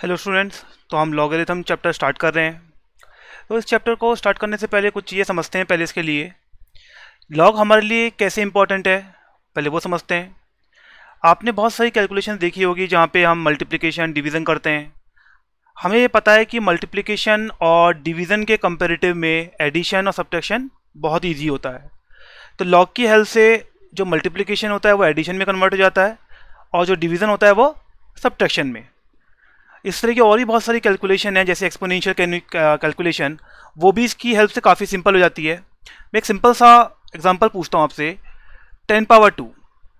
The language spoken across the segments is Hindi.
Hello students. तो हम लॉगरिथम चैप्टर स्टार्ट कर रहे हैं। तो इस चैप्टर को स्टार्ट करने से पहले कुछ चीज़ें समझते हैं। पहले इसके लिए लॉग हमारे लिए कैसे इंपॉर्टेंट है, पहले वो समझते हैं। आपने बहुत सारी कैलकुलेशन देखी होगी जहाँ पे हम मल्टीप्लिकेशन डिवीज़न करते हैं। हमें ये पता है कि मल्टीप्लिकेशन और डिवीज़न के कंपैरेटिव में एडिशन और सब्ट्रैक्शन बहुत ईजी होता है। तो लॉग की हेल्प से जो मल्टीप्लिकेशन होता है वो एडिशन में कन्वर्ट हो जाता है और जो डिवीज़न होता है वो सब्ट्रैक्शन में। इस तरह की और भी बहुत सारी कैलकुलेशन है, जैसे एक्सपोनेंशियल कैलकुलेशन, वो भी इसकी हेल्प से काफ़ी सिंपल हो जाती है। मैं एक सिंपल सा एग्जांपल पूछता हूँ आपसे। 10 पावर 2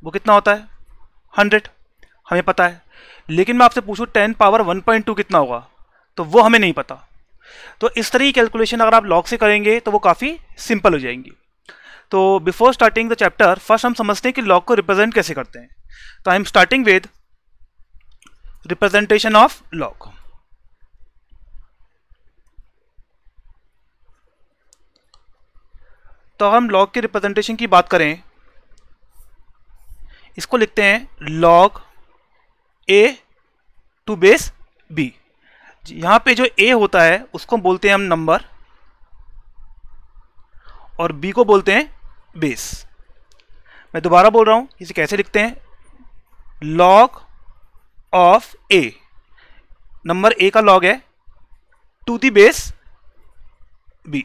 वो कितना होता है? 100, हमें पता है। लेकिन मैं आपसे पूछूँ 10 पावर 1.2 कितना होगा, तो वो हमें नहीं पता। तो इस तरह की कैलकुलेशन अगर आप लॉग से करेंगे तो वो काफ़ी सिंपल हो जाएंगी। तो before starting the chapter first हम समझते हैं कि लॉग को रिप्रेजेंट कैसे करते हैं। तो I am starting with representation of log. तो हम लॉग के रिप्रेजेंटेशन की बात करें, इसको लिखते हैं log a to base b। यहां पे जो a होता है उसको बोलते हैं हम नंबर और b को बोलते हैं बेस। मैं दोबारा बोल रहा हूं, इसे कैसे लिखते हैं? Log of a, number a का लॉग है, टू द बेस b,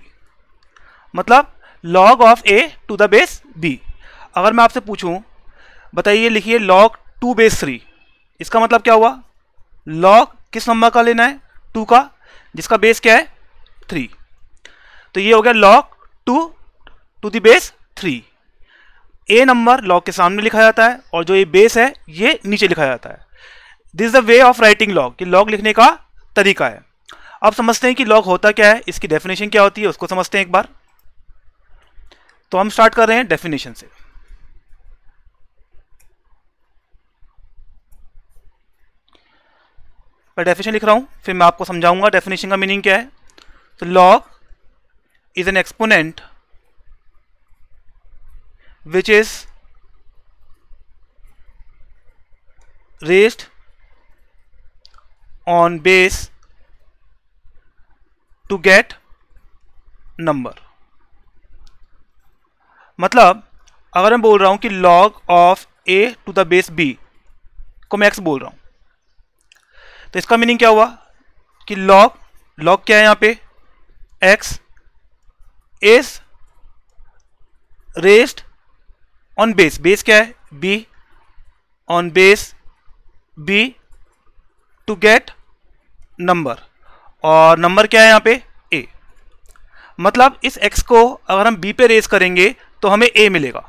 मतलब log of a to the base b। अगर मैं आपसे पूछूं, बताइए, लिखिए लॉग 2 बेस 3, इसका मतलब क्या हुआ? लॉग किस नंबर का लेना है? 2 का, जिसका बेस क्या है? 3। तो ये हो गया log 2 to the base 3। a number log के सामने लिखा जाता है और जो ये बेस है ये नीचे लिखा जाता है। This is the way of writing log, कि लॉग लिखने का तरीका है। अब समझते हैं कि लॉग होता क्या है, इसकी डेफिनेशन क्या होती है, उसको समझते हैं एक बार। तो हम स्टार्ट कर रहे हैं डेफिनेशन से। मैं डेफिनेशन लिख रहा हूं, फिर मैं आपको समझाऊंगा डेफिनेशन का मीनिंग क्या है। तो log is an exponent which is raised on base to get number. मतलब अगर मैं बोल रहा हूं कि log of a to the base b को मैं x बोल रहा हूं, तो इसका मीनिंग क्या हुआ कि लॉग क्या है यहां पे? x is raised on base क्या है? b, on base b to get number, और नंबर क्या है यहां पे? a। मतलब इस x को अगर हम b पे रेज करेंगे तो हमें a मिलेगा।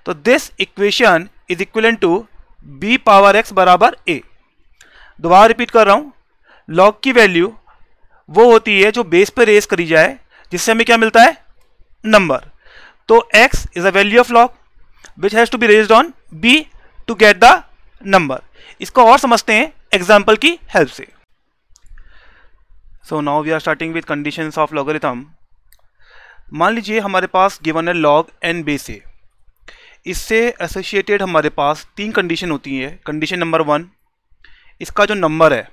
तो this equation is equal to b power x बराबर a। दोबारा रिपीट कर रहा हूं, लॉग की वैल्यू वो होती है जो बेस पे रेज करी जाए, जिससे हमें क्या मिलता है? नंबर। तो x is a value of log which has to be raised on b to get the number. इसको और समझते हैं एग्जाम्पल की हेल्प से। So now we are starting with conditions of logarithm. मान लीजिए हमारे पास गिवन है लॉग n बेस a। इससे एसोसिएटेड हमारे पास 3 कंडीशन होती है। कंडीशन नंबर 1, इसका जो नंबर है,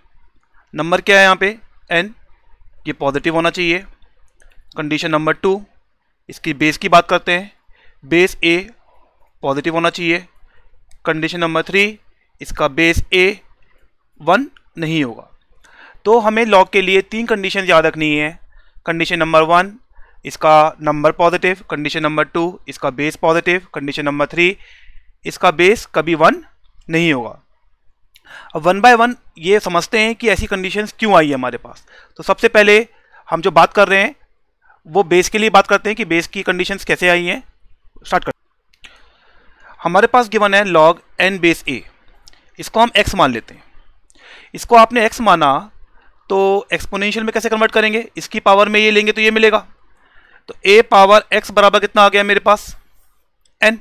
नंबर क्या है यहाँ पे? n, ये पॉजिटिव होना चाहिए। कंडीशन नंबर 2, इसकी बेस की बात करते हैं, बेस a पॉजिटिव होना चाहिए। कंडीशन नंबर 3, इसका बेस a 1 नहीं होगा। तो हमें लॉग के लिए 3 कंडीशन याद रखनी है। कंडीशन नंबर 1, इसका नंबर पॉजिटिव। कंडीशन नंबर 2, इसका बेस पॉजिटिव। कंडीशन नंबर 3, इसका बेस कभी 1 नहीं होगा। अब 1 बाय 1 ये समझते हैं कि ऐसी कंडीशंस क्यों आई है हमारे पास। तो सबसे पहले हम जो बात कर रहे हैं वो बेस के लिए बात करते हैं कि बेस की कंडीशंस कैसे आई हैं। स्टार्ट करते हैं। हमारे पास गिवन है लॉग n बेस a, इसको हम x मान लेते हैं। इसको आपने x माना तो एक्सपोनेंशियल में कैसे कन्वर्ट करेंगे? इसकी पावर में ये लेंगे तो ये मिलेगा। तो a पावर x बराबर कितना आ गया मेरे पास? n।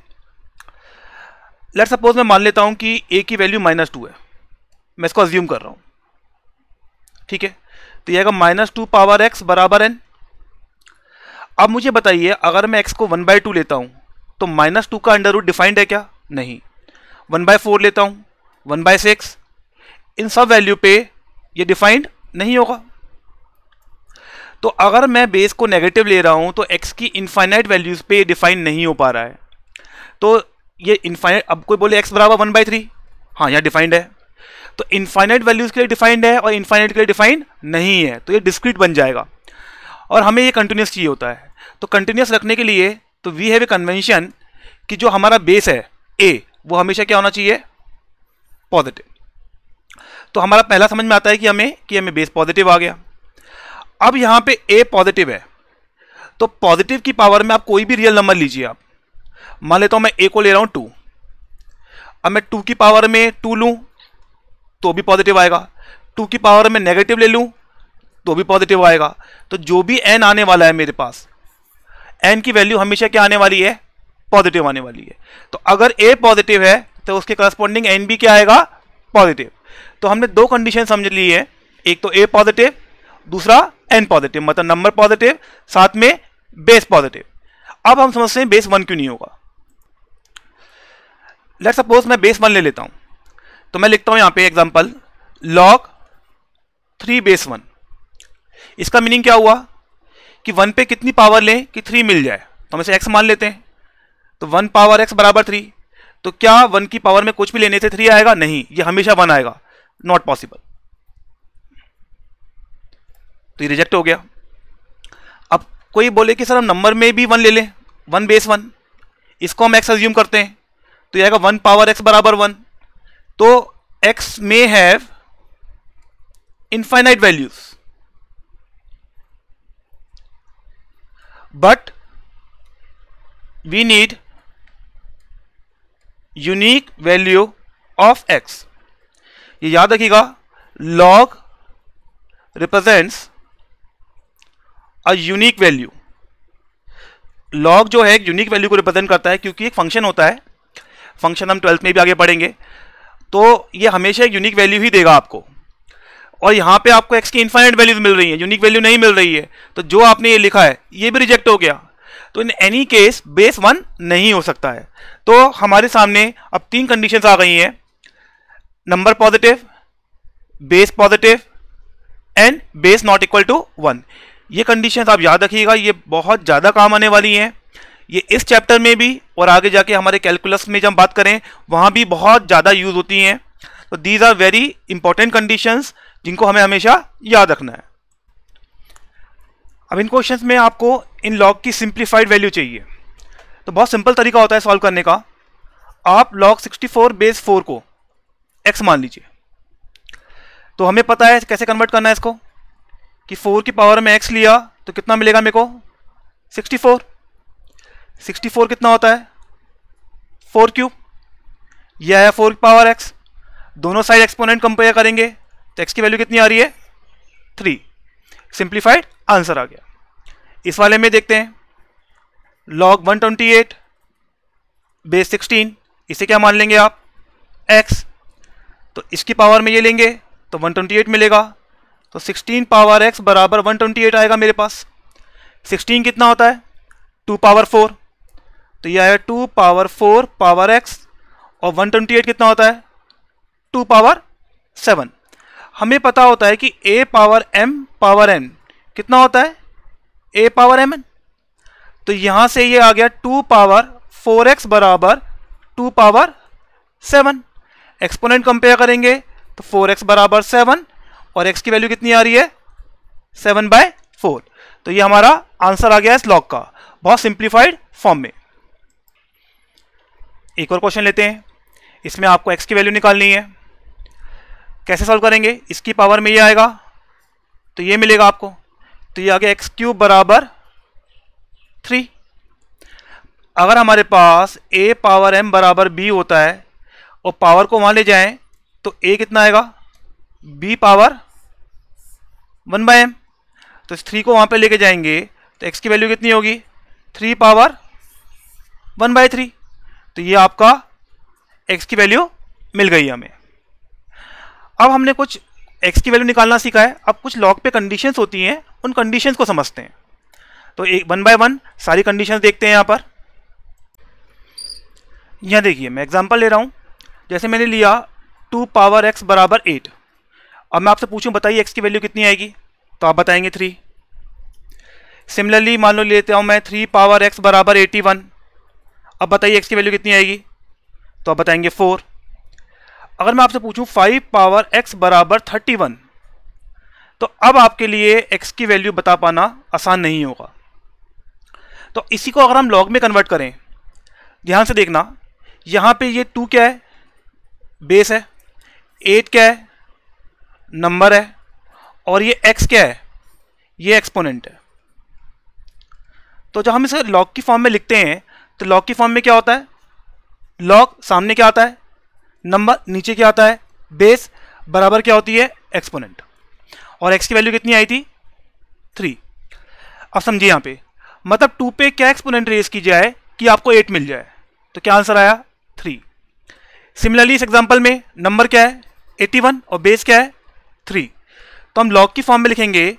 लेट्स सपोज मैं मान लेता हूं कि a की वैल्यू -2 है, मैं इसको अज्यूम कर रहा हूं, ठीक है। तो ये आएगा -2 पावर x बराबर n। अब मुझे बताइए, अगर मैं x को 1/2 लेता हूं तो -2 का अंडर रूट डिफाइंड है क्या? नहीं। 1/4 लेता हूं, 1/6, इन सब वैल्यू पे ये डिफाइंड नहीं होगा। तो अगर मैं बेस को नेगेटिव ले रहा हूं तो x की इनफाइनाइट वैल्यूज पे डिफाइन नहीं हो पा रहा है। तो ये इनफाइनाइट, अब कोई बोले x बराबर 1/3, हाँ यहाँ डिफाइंड है। तो इनफाइनाइट वैल्यूज के लिए डिफाइंड है और इनफाइनाइट के लिए डिफाइंड नहीं है, तो ये डिस्क्रीट बन जाएगा। और हमें ये कंटिन्यूस चाहिए होता है। तो कंटिन्यूस रखने के लिए तो वी हैव ए कन्वेंशन कि जो हमारा बेस है a, वो हमेशा क्या होना चाहिए, पॉजिटिव। तो हमारा पहला समझ में आता है कि हमें बेस पॉजिटिव आ गया। अब यहाँ पे a पॉजिटिव है, तो पॉजिटिव की पावर में आप कोई भी रियल नंबर लीजिए। आप मान लेता हूं मैं a को ले रहा हूं 2। अब मैं 2 की पावर में 2 लूं तो भी पॉजिटिव आएगा, 2 की पावर में नेगेटिव ले लूं तो भी पॉजिटिव आएगा। तो जो भी n आने वाला है मेरे पास, n की वैल्यू हमेशा क्या आने वाली है, पॉजिटिव आने वाली है। तो अगर a पॉजिटिव है तो उसके करस्पॉन्डिंग n भी क्या आएगा, पॉजिटिव। तो हमने दो कंडीशन समझ ली है, एक तो a पॉजिटिव, दूसरा n पॉजिटिव, मतलब नंबर पॉजिटिव साथ में बेस पॉजिटिव। अब हम समझते हैं बेस 1 क्यों नहीं होगा। लेट्स सपोज मैं बेस 1 ले लेता हूं, तो मैं लिखता हूं यहां पे एग्जांपल log 3 बेस 1। इसका मीनिंग क्या हुआ कि 1 पे कितनी पावर लें कि 3 मिल जाए, तो हम इसे x मान लेते हैं। तो 1 पावर x बराबर 3। तो क्या 1 की पावर में कुछ भी लेने से 3 आएगा, नहीं, ये हमेशा 1 आएगा, नॉट पॉसिबल। तो ये रिजेक्ट हो गया। अब कोई बोले कि सर हम नंबर में भी 1 ले लें, 1 बेस 1, इसको हम x अज्यूम करते हैं, तो ये आएगा 1 पावर x बराबर 1। तो x में have infinite values, but we need unique value of x। ये याद रखिएगा, log represents a unique value. log जो है एक यूनिक वैल्यू को रिप्रेजेंट करता है, क्योंकि एक फंक्शन होता है, फंक्शन हम 12th में भी आगे पढ़ेंगे, तो ये हमेशा एक यूनिक वैल्यू ही देगा आपको। और यहाँ पे आपको x की इनफाइनाइट वैल्यूज मिल रही है, यूनिक वैल्यू नहीं मिल रही है, तो जो आपने ये लिखा है ये भी रिजेक्ट हो गया। तो इन एनी केस बेस 1 नहीं हो सकता है। तो हमारे सामने अब 3 कंडीशंस आ गई हैं, number positive, base positive and base not equal to 1। ये कंडीशंस आप याद रखिएगा, ये बहुत ज़्यादा काम आने वाली हैं। ये इस चैप्टर में भी और आगे जाके हमारे कैलकुलस में जब बात करें वहाँ भी बहुत ज़्यादा यूज होती हैं। तो these are very important conditions जिनको हमें हमेशा याद रखना है। अब इन क्वेश्चंस में आपको इन लॉग की सिंप्लीफाइड वैल्यू चाहिए, तो बहुत सिंपल तरीका होता है सॉल्व करने का। आप log 64 बेस 4 को x मान लीजिए। तो हमें पता है कैसे कन्वर्ट करना है इसको, कि 4 की पावर में x लिया तो कितना मिलेगा मेरे को, 64। 64 कितना होता है, 4 क्यूब। यह है 4 की पावर x। दोनों साइड एक्सपोनेंट कंपेयर करेंगे तो x की वैल्यू कितनी आ रही है, 3। सिंप्लीफाइड आंसर आ गया। इस वाले में देखते हैं log 128 बेस 16, इसे क्या मान लेंगे आप, x। तो इसकी पावर में ये लेंगे तो 128 मिलेगा। तो 16 पावर x बराबर 128 आएगा मेरे पास। 16 कितना होता है, 2 पावर 4, तो यह है 2 पावर 4 पावर x। और 128 कितना होता है, 2 पावर 7। हमें पता होता है कि a power m power n कितना होता है, a पावर mn। तो यहां से ये आ गया 2 पावर 4x बराबर 2 पावर 7। एक्सपोनेंट कंपेयर करेंगे तो 4x बराबर 7 और x की वैल्यू कितनी आ रही है, 7/4। तो ये हमारा आंसर आ गया इस लॉग का, बहुत सिंप्लीफाइड फॉर्म में। एक और क्वेश्चन लेते हैं, इसमें आपको x की वैल्यू निकालनी है। कैसे सॉल्व करेंगे, इसकी पावर में ये आएगा तो ये मिलेगा आपको, तो ये आ गया x क्यूब बराबर 3। अगर हमारे पास a पावर m बराबर b होता है और पावर को वहां ले जाएं तो a कितना आएगा, b पावर 1/m। तो इस 3 को वहां पे लेके जाएंगे तो x की वैल्यू कितनी होगी, 3 पावर 1/3। तो ये आपका x की वैल्यू मिल गई हमें। अब हमने कुछ x की वैल्यू निकालना सीखा है, अब कुछ लॉग पे कंडीशंस होती हैं, उन कंडीशंस को समझते हैं। तो एक 1 बाय 1 सारी कंडीशंस देखते हैं। यहाँ पर यहाँ देखिए मैं एग्जांपल ले रहा हूँ, जैसे मैंने लिया 2 पावर x बराबर 8। अब मैं आपसे पूछूं बताइए x की वैल्यू कितनी आएगी, तो आप बताएंगे 3। सिमिलरली मान लो लेते हूं मैं 3 पावर x बराबर 81। अब बताइए x की वैल्यू कितनी आएगी, तो आप बताएंगे 4। अगर मैं आपसे पूछूं 5 पावर x बराबर 31, तो अब आपके लिए x की वैल्यू बता पाना आसान नहीं होगा। तो इसी को अगर हम लॉग में कन्वर्ट करें, ध्यान से देखना, यहां पे ये 2 क्या है, बेस है, 8 क्या है, नंबर है, और ये x क्या है, ये एक्सपोनेंट है। तो जब हम इसे लॉग की फॉर्म में लिखते हैं तो लॉग की फॉर्म में क्या होता है, लॉग सामने क्या आता है, नंबर, नीचे क्या आता है, बेस, बराबर क्या होती है, एक्सपोनेंट। और x की वैल्यू कितनी आई थी, 3। अब समझिए यहां पे मतलब 2 पे क्या एक्सपोनेंट रेज की जाए कि आपको 8 मिल जाए, तो क्या आंसर आया, 3। सिमिलरली इस एग्जांपल में नंबर क्या है, 81, और बेस क्या है, 3। तो हम लॉग की फॉर्म में लिखेंगे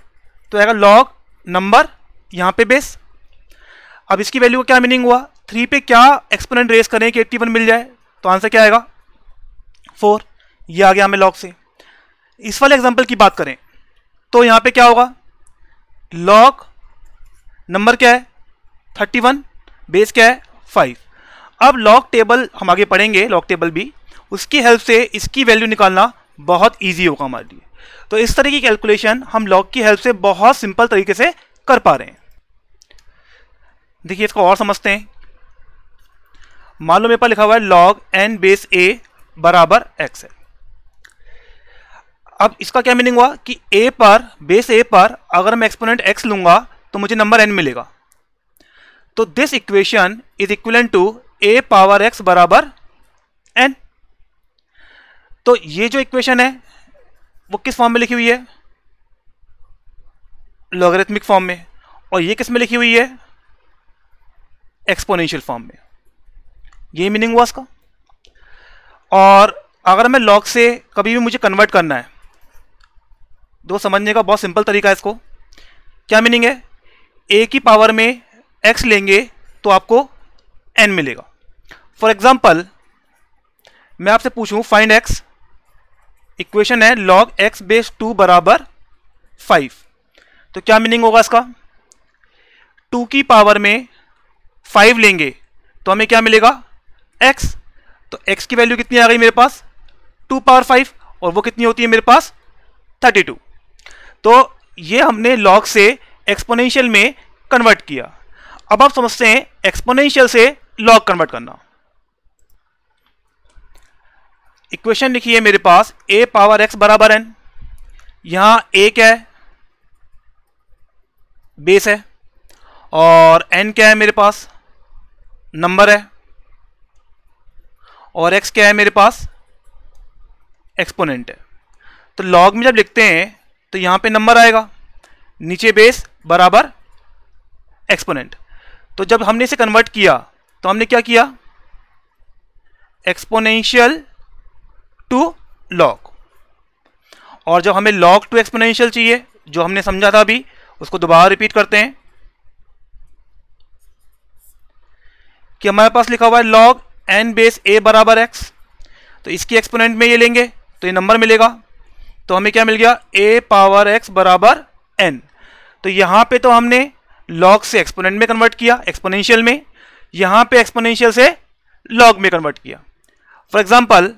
तो आएगा लॉग नंबर, यहां पे बेस। अब इसकी वैल्यू का क्या मीनिंग हुआ, 3 पे क्या एक्सपोनेंट रेज करें कि 81 मिल जाए, तो आंसर क्या आएगा, 4। ये आ गया हमें लॉग से। इस वाले एग्जांपल की बात करें तो यहां पे क्या होगा, लॉग नंबर क्या है, 31, बेस क्या है, 5। अब लॉग टेबल हम आगे पढ़ेंगे, लॉग टेबल भी, उसकी हेल्प से इसकी वैल्यू निकालना बहुत ईजी होगा हमारे लिए। तो इस तरह की कैलकुलेशन हम लॉग की हेल्प से बहुत सिंपल तरीके से कर पा रहे हैं। देखिए इसको और समझते हैं। मान लो मेरे पास लिखा हुआ है लॉग n बेस a बराबर x है। अब इसका क्या मीनिंग हुआ कि a पर, बेस a पर अगर मैं एक्सपोनेंट x लूंगा तो मुझे नंबर n मिलेगा। तो this equation is equivalent to a power x बराबर n। तो ये जो इक्वेशन है वो किस फॉर्म में लिखी हुई है, लॉगरिथमिक फॉर्म में, और ये किस में लिखी हुई है, एक्सपोनेंशियल फॉर्म में। ये मीनिंग हुआ इसका। और अगर मैं लॉग से कभी भी मुझे कन्वर्ट करना है, दो समझने का बहुत सिंपल तरीका है इसको। क्या मीनिंग है, a की पावर में x लेंगे तो आपको n मिलेगा। फॉर एग्जांपल मैं आपसे पूछूं फाइंड x, इक्वेशन है log x बेस 2 बराबर 5, तो क्या मीनिंग होगा इसका, 2 की पावर में 5 लेंगे तो हमें क्या मिलेगा, x। तो x की वैल्यू कितनी आ गई मेरे पास, 2 पावर 5, और वो कितनी होती है मेरे पास, 32। तो ये हमने log से एक्सपोनेंशियल में कन्वर्ट किया। अब आप समझते हैं एक्सपोनेंशियल से log कन्वर्ट करना। इक्वेशन लिखी है मेरे पास a पावर x बराबर n। यहां a क्या है, बेस है, और n क्या है मेरे पास, नंबर है, और x क्या है मेरे पास, एक्सपोनेंट है। तो log में जब लिखते हैं तो यहां पे नंबर आएगा, नीचे बेस बराबर एक्सपोनेंट। तो जब हमने इसे कन्वर्ट किया तो हमने क्या किया, एक्सपोनेंशियल टू लॉग। और जब हमें लॉग टू एक्सपोनेंशियल चाहिए, जो हमने समझा था अभी, उसको दोबारा रिपीट करते हैं कि हमारे पास लिखा हुआ है लॉग n बेस a बराबर x। तो इसकी एक्सपोनेंट में ये लेंगे तो ये नंबर मिलेगा। तो हमें क्या मिल गया, a पावर x बराबर n। तो यहां पे तो हमने लॉग से एक्सपोनेंट में कन्वर्ट किया, एक्सपोनेंशियल में, यहां पे एक्सपोनेंशियल से लॉग में कन्वर्ट किया। फॉर एग्जांपल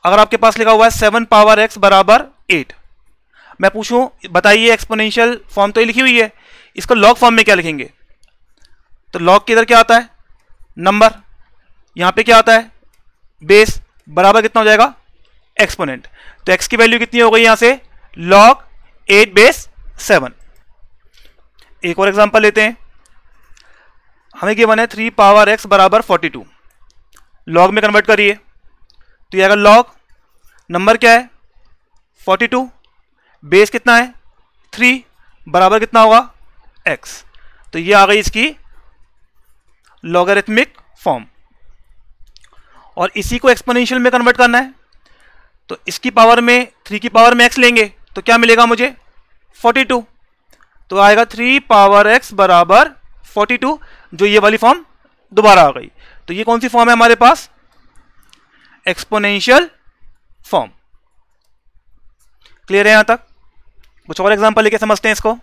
अगर आपके पास लिखा हुआ है 7 पावर x बराबर 8, मैं पूछूं बताइए एक्सपोनेंशियल फॉर्म तो ये लिखी हुई है, इसको लॉग फॉर्म में क्या लिखेंगे, तो लॉग के इधर क्या आता है, नंबर, यहां पे क्या आता है, बेस, बराबर कितना हो जाएगा, एक्सपोनेंट। तो x की वैल्यू कितनी हो गई यहां से, log 8 बेस 7। एक और एग्जांपल लेते हैं। हमें गिवन है 3 पावर x बराबर 42, लॉग में कन्वर्ट करिए तो ये आएगा लॉग, नंबर क्या है 42, बेस कितना है 3, बराबर कितना होगा x। तो ये आ गई इसकी लॉगरिथमिक फॉर्म। और इसी को एक्सपोनेंशियल में कन्वर्ट करना है तो इसकी पावर में 3 की पावर में x लेंगे तो क्या मिलेगा मुझे 42। तो आएगा 3 पावर x बराबर 42, जो ये वाली फॉर्म दोबारा आ गई। तो ये कौन सी फॉर्म है हमारे पास, एक्सपोनेंशियल फॉर्म। क्लियर है यहाँ तक? कुछ और एग्जांपल लेके समझते हैं इसको।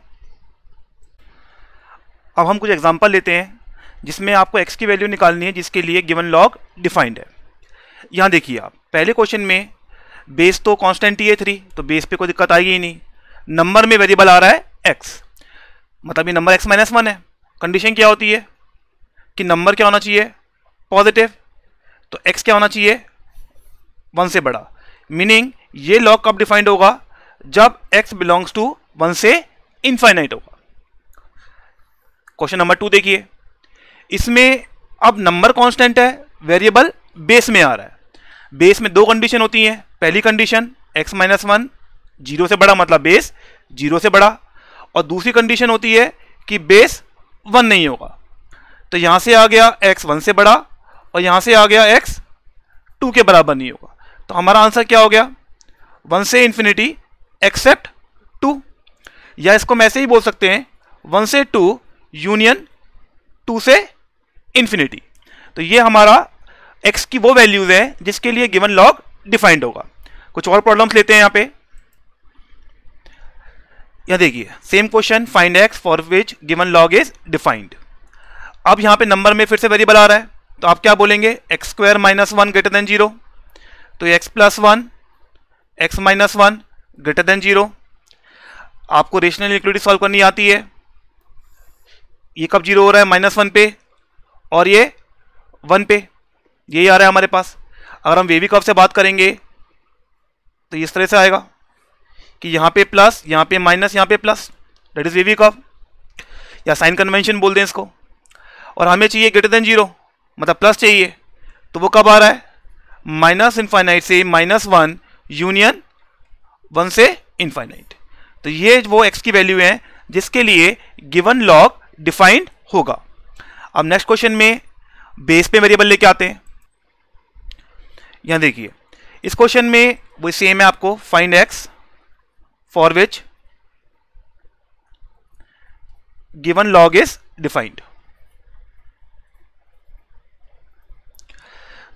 अब हम कुछ एग्जांपल लेते हैं जिसमें आपको x की वैल्यू निकालनी है जिसके लिए गिवन लॉग डिफाइंड है। यहाँ देखिए आप पहले क्वेश्चन में बेस तो कांस्टेंट ही है 3, तो बेस पे कोई दिक्कत आएगी ही नहीं। नंबर में वेरिएबल आ रहा है x, मतलब ये नंबर x-1 है। कंडीशन क्या होती है कि नंबर क्या होना चाहिए? पॉजिटिव। तो x क्या होना चाहिए? 1 से बड़ा। मीनिंग ये लॉग कब डिफाइंड होगा? जब x बिलोंग्स टू 1 से इनफाइनाइट होगा। क्वेश्चन नंबर 2 देखिए, इसमें अब नंबर कांस्टेंट है, वेरिएबल बेस में आ रहा है। बेस में दो कंडीशन होती हैं। पहली कंडीशन x-1 0 से बड़ा, मतलब बेस 0 से बड़ा, और दूसरी कंडीशन होती है कि बेस 1 नहीं होगा। तो यहां से आ गया x 1 से बड़ा और यहां से आ गया x 2 के बराबर नहीं होगा। तो हमारा आंसर क्या हो गया? 1 से इंफिनिटी एक्सेप्ट 2, या इसको हम ऐसे ही बोल सकते हैं 1 से 2 यूनियन 2 से इंफिनिटी। तो ये हमारा x की वो वैल्यूज है जिसके लिए गिवन लॉग डिफाइंड होगा। कुछ और प्रॉब्लम्स लेते हैं यहाँ पे। यह देखिए same question, find x for which given log is defined. अब यहाँ पे नंबर में फिर से वेरिएबल आ रहा है, तो आप क्या बोलेंगे? x² - 1 greater than 0। तो x + 1 x - 1 ग्रेटर देन 0। आपको रेशनल इनइक्वालिटी सॉल्व करनी आती है। ये कब 0 हो रहा है? -1 पे, और ये 1 पे, यही आ रहा है हमारे पास। अगर हम वेवी कर्व से बात करेंगे तो इस तरह से आएगा कि यहाँ पे प्लस, यहाँ पे माइनस, यहाँ पे plus, that is wavy curve, या साइन कन्वेंशन बोल दें इसको। और हमें चाहिए ग्रेटर देन 0, मतलब प्लस चाहिए। तो वो कब आ रहा है? -∞ से -1 यूनियन 1 से इनफाइनाइट। तो ये वो x की वैल्यू है जिसके लिए गिवन लॉग डिफाइंड होगा। अब नेक्स्ट क्वेश्चन में बेस पे वेरिएबल लेके आते हैं। यहां देखिए इस क्वेश्चन में वो सेम है, आपको find x for which given log is defined.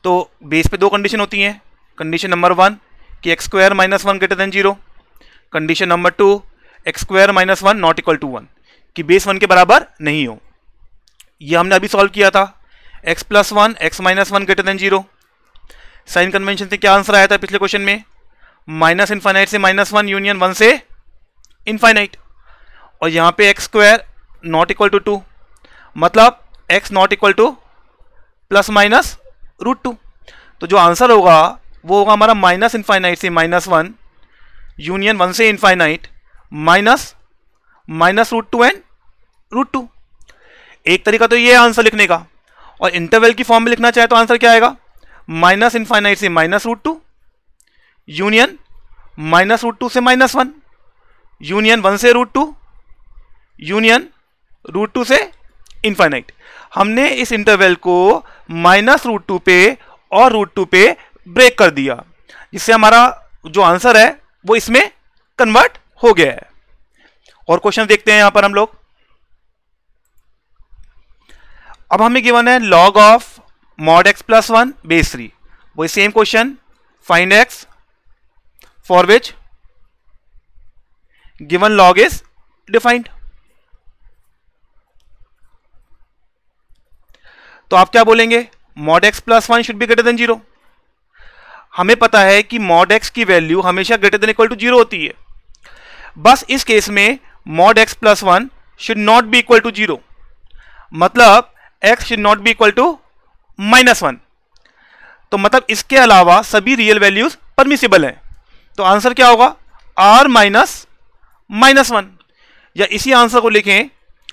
तो बेस पे दो कंडीशन होती हैं। कंडीशन नंबर 1 कि x² - 1 greater than 0। Condition number 2 x² - 1 not equal to 1, कि बेस 1 के बराबर नहीं हो। ये हमने अभी सॉल्व किया था। x + 1 x - 1 greater than 0। Sign convention से क्या आंसर आया था पिछले क्वेश्चन में? -∞ से -1 यूनियन 1 से इनफाइनाइट। और यहाँ पे x² नॉट इक्वल टू 2, मतलब x नॉट इक्वल टू ±√2। तो जो आंसर होगा वो होगा हमारा -∞ से -1 यूनियन 1 से इनफाइनाइट माइनस -√2 एंड √2। एक तरीका तो ये है आंसर लिखने का, और इंटरवल की फॉर्म में लिखना चाहे तो आंसर क्या आएगा? -∞ से -√2 यूनियन -√2 से -1 यूनियन 1 से √2 यूनियन √2 से इनफाइनाइट। हमने इस इंटरवल को -√2 पे और √2 पे ब्रेक कर दिया, जिससे हमारा जो आंसर है वो इसमें कन्वर्ट हो गया है। और क्वेश्चन देखते हैं यहां पर हम लोग। अब हमें गिवन है log of mod x + 1 base 3। वही same question, find x for which given log is defined. तो आप क्या बोलेंगे? mod x + 1 should be greater than 0। हमें पता है कि mod x की वैल्यू हमेशा ग्रेटर देन इक्वल टू 0 होती है। बस इस केस में mod x + 1 should not be equal to 0, मतलब x should not be equal to -1। तो मतलब इसके अलावा सभी रियल वैल्यूज परमिसिबल हैं। तो आंसर क्या होगा? r -1, या इसी आंसर को लिखें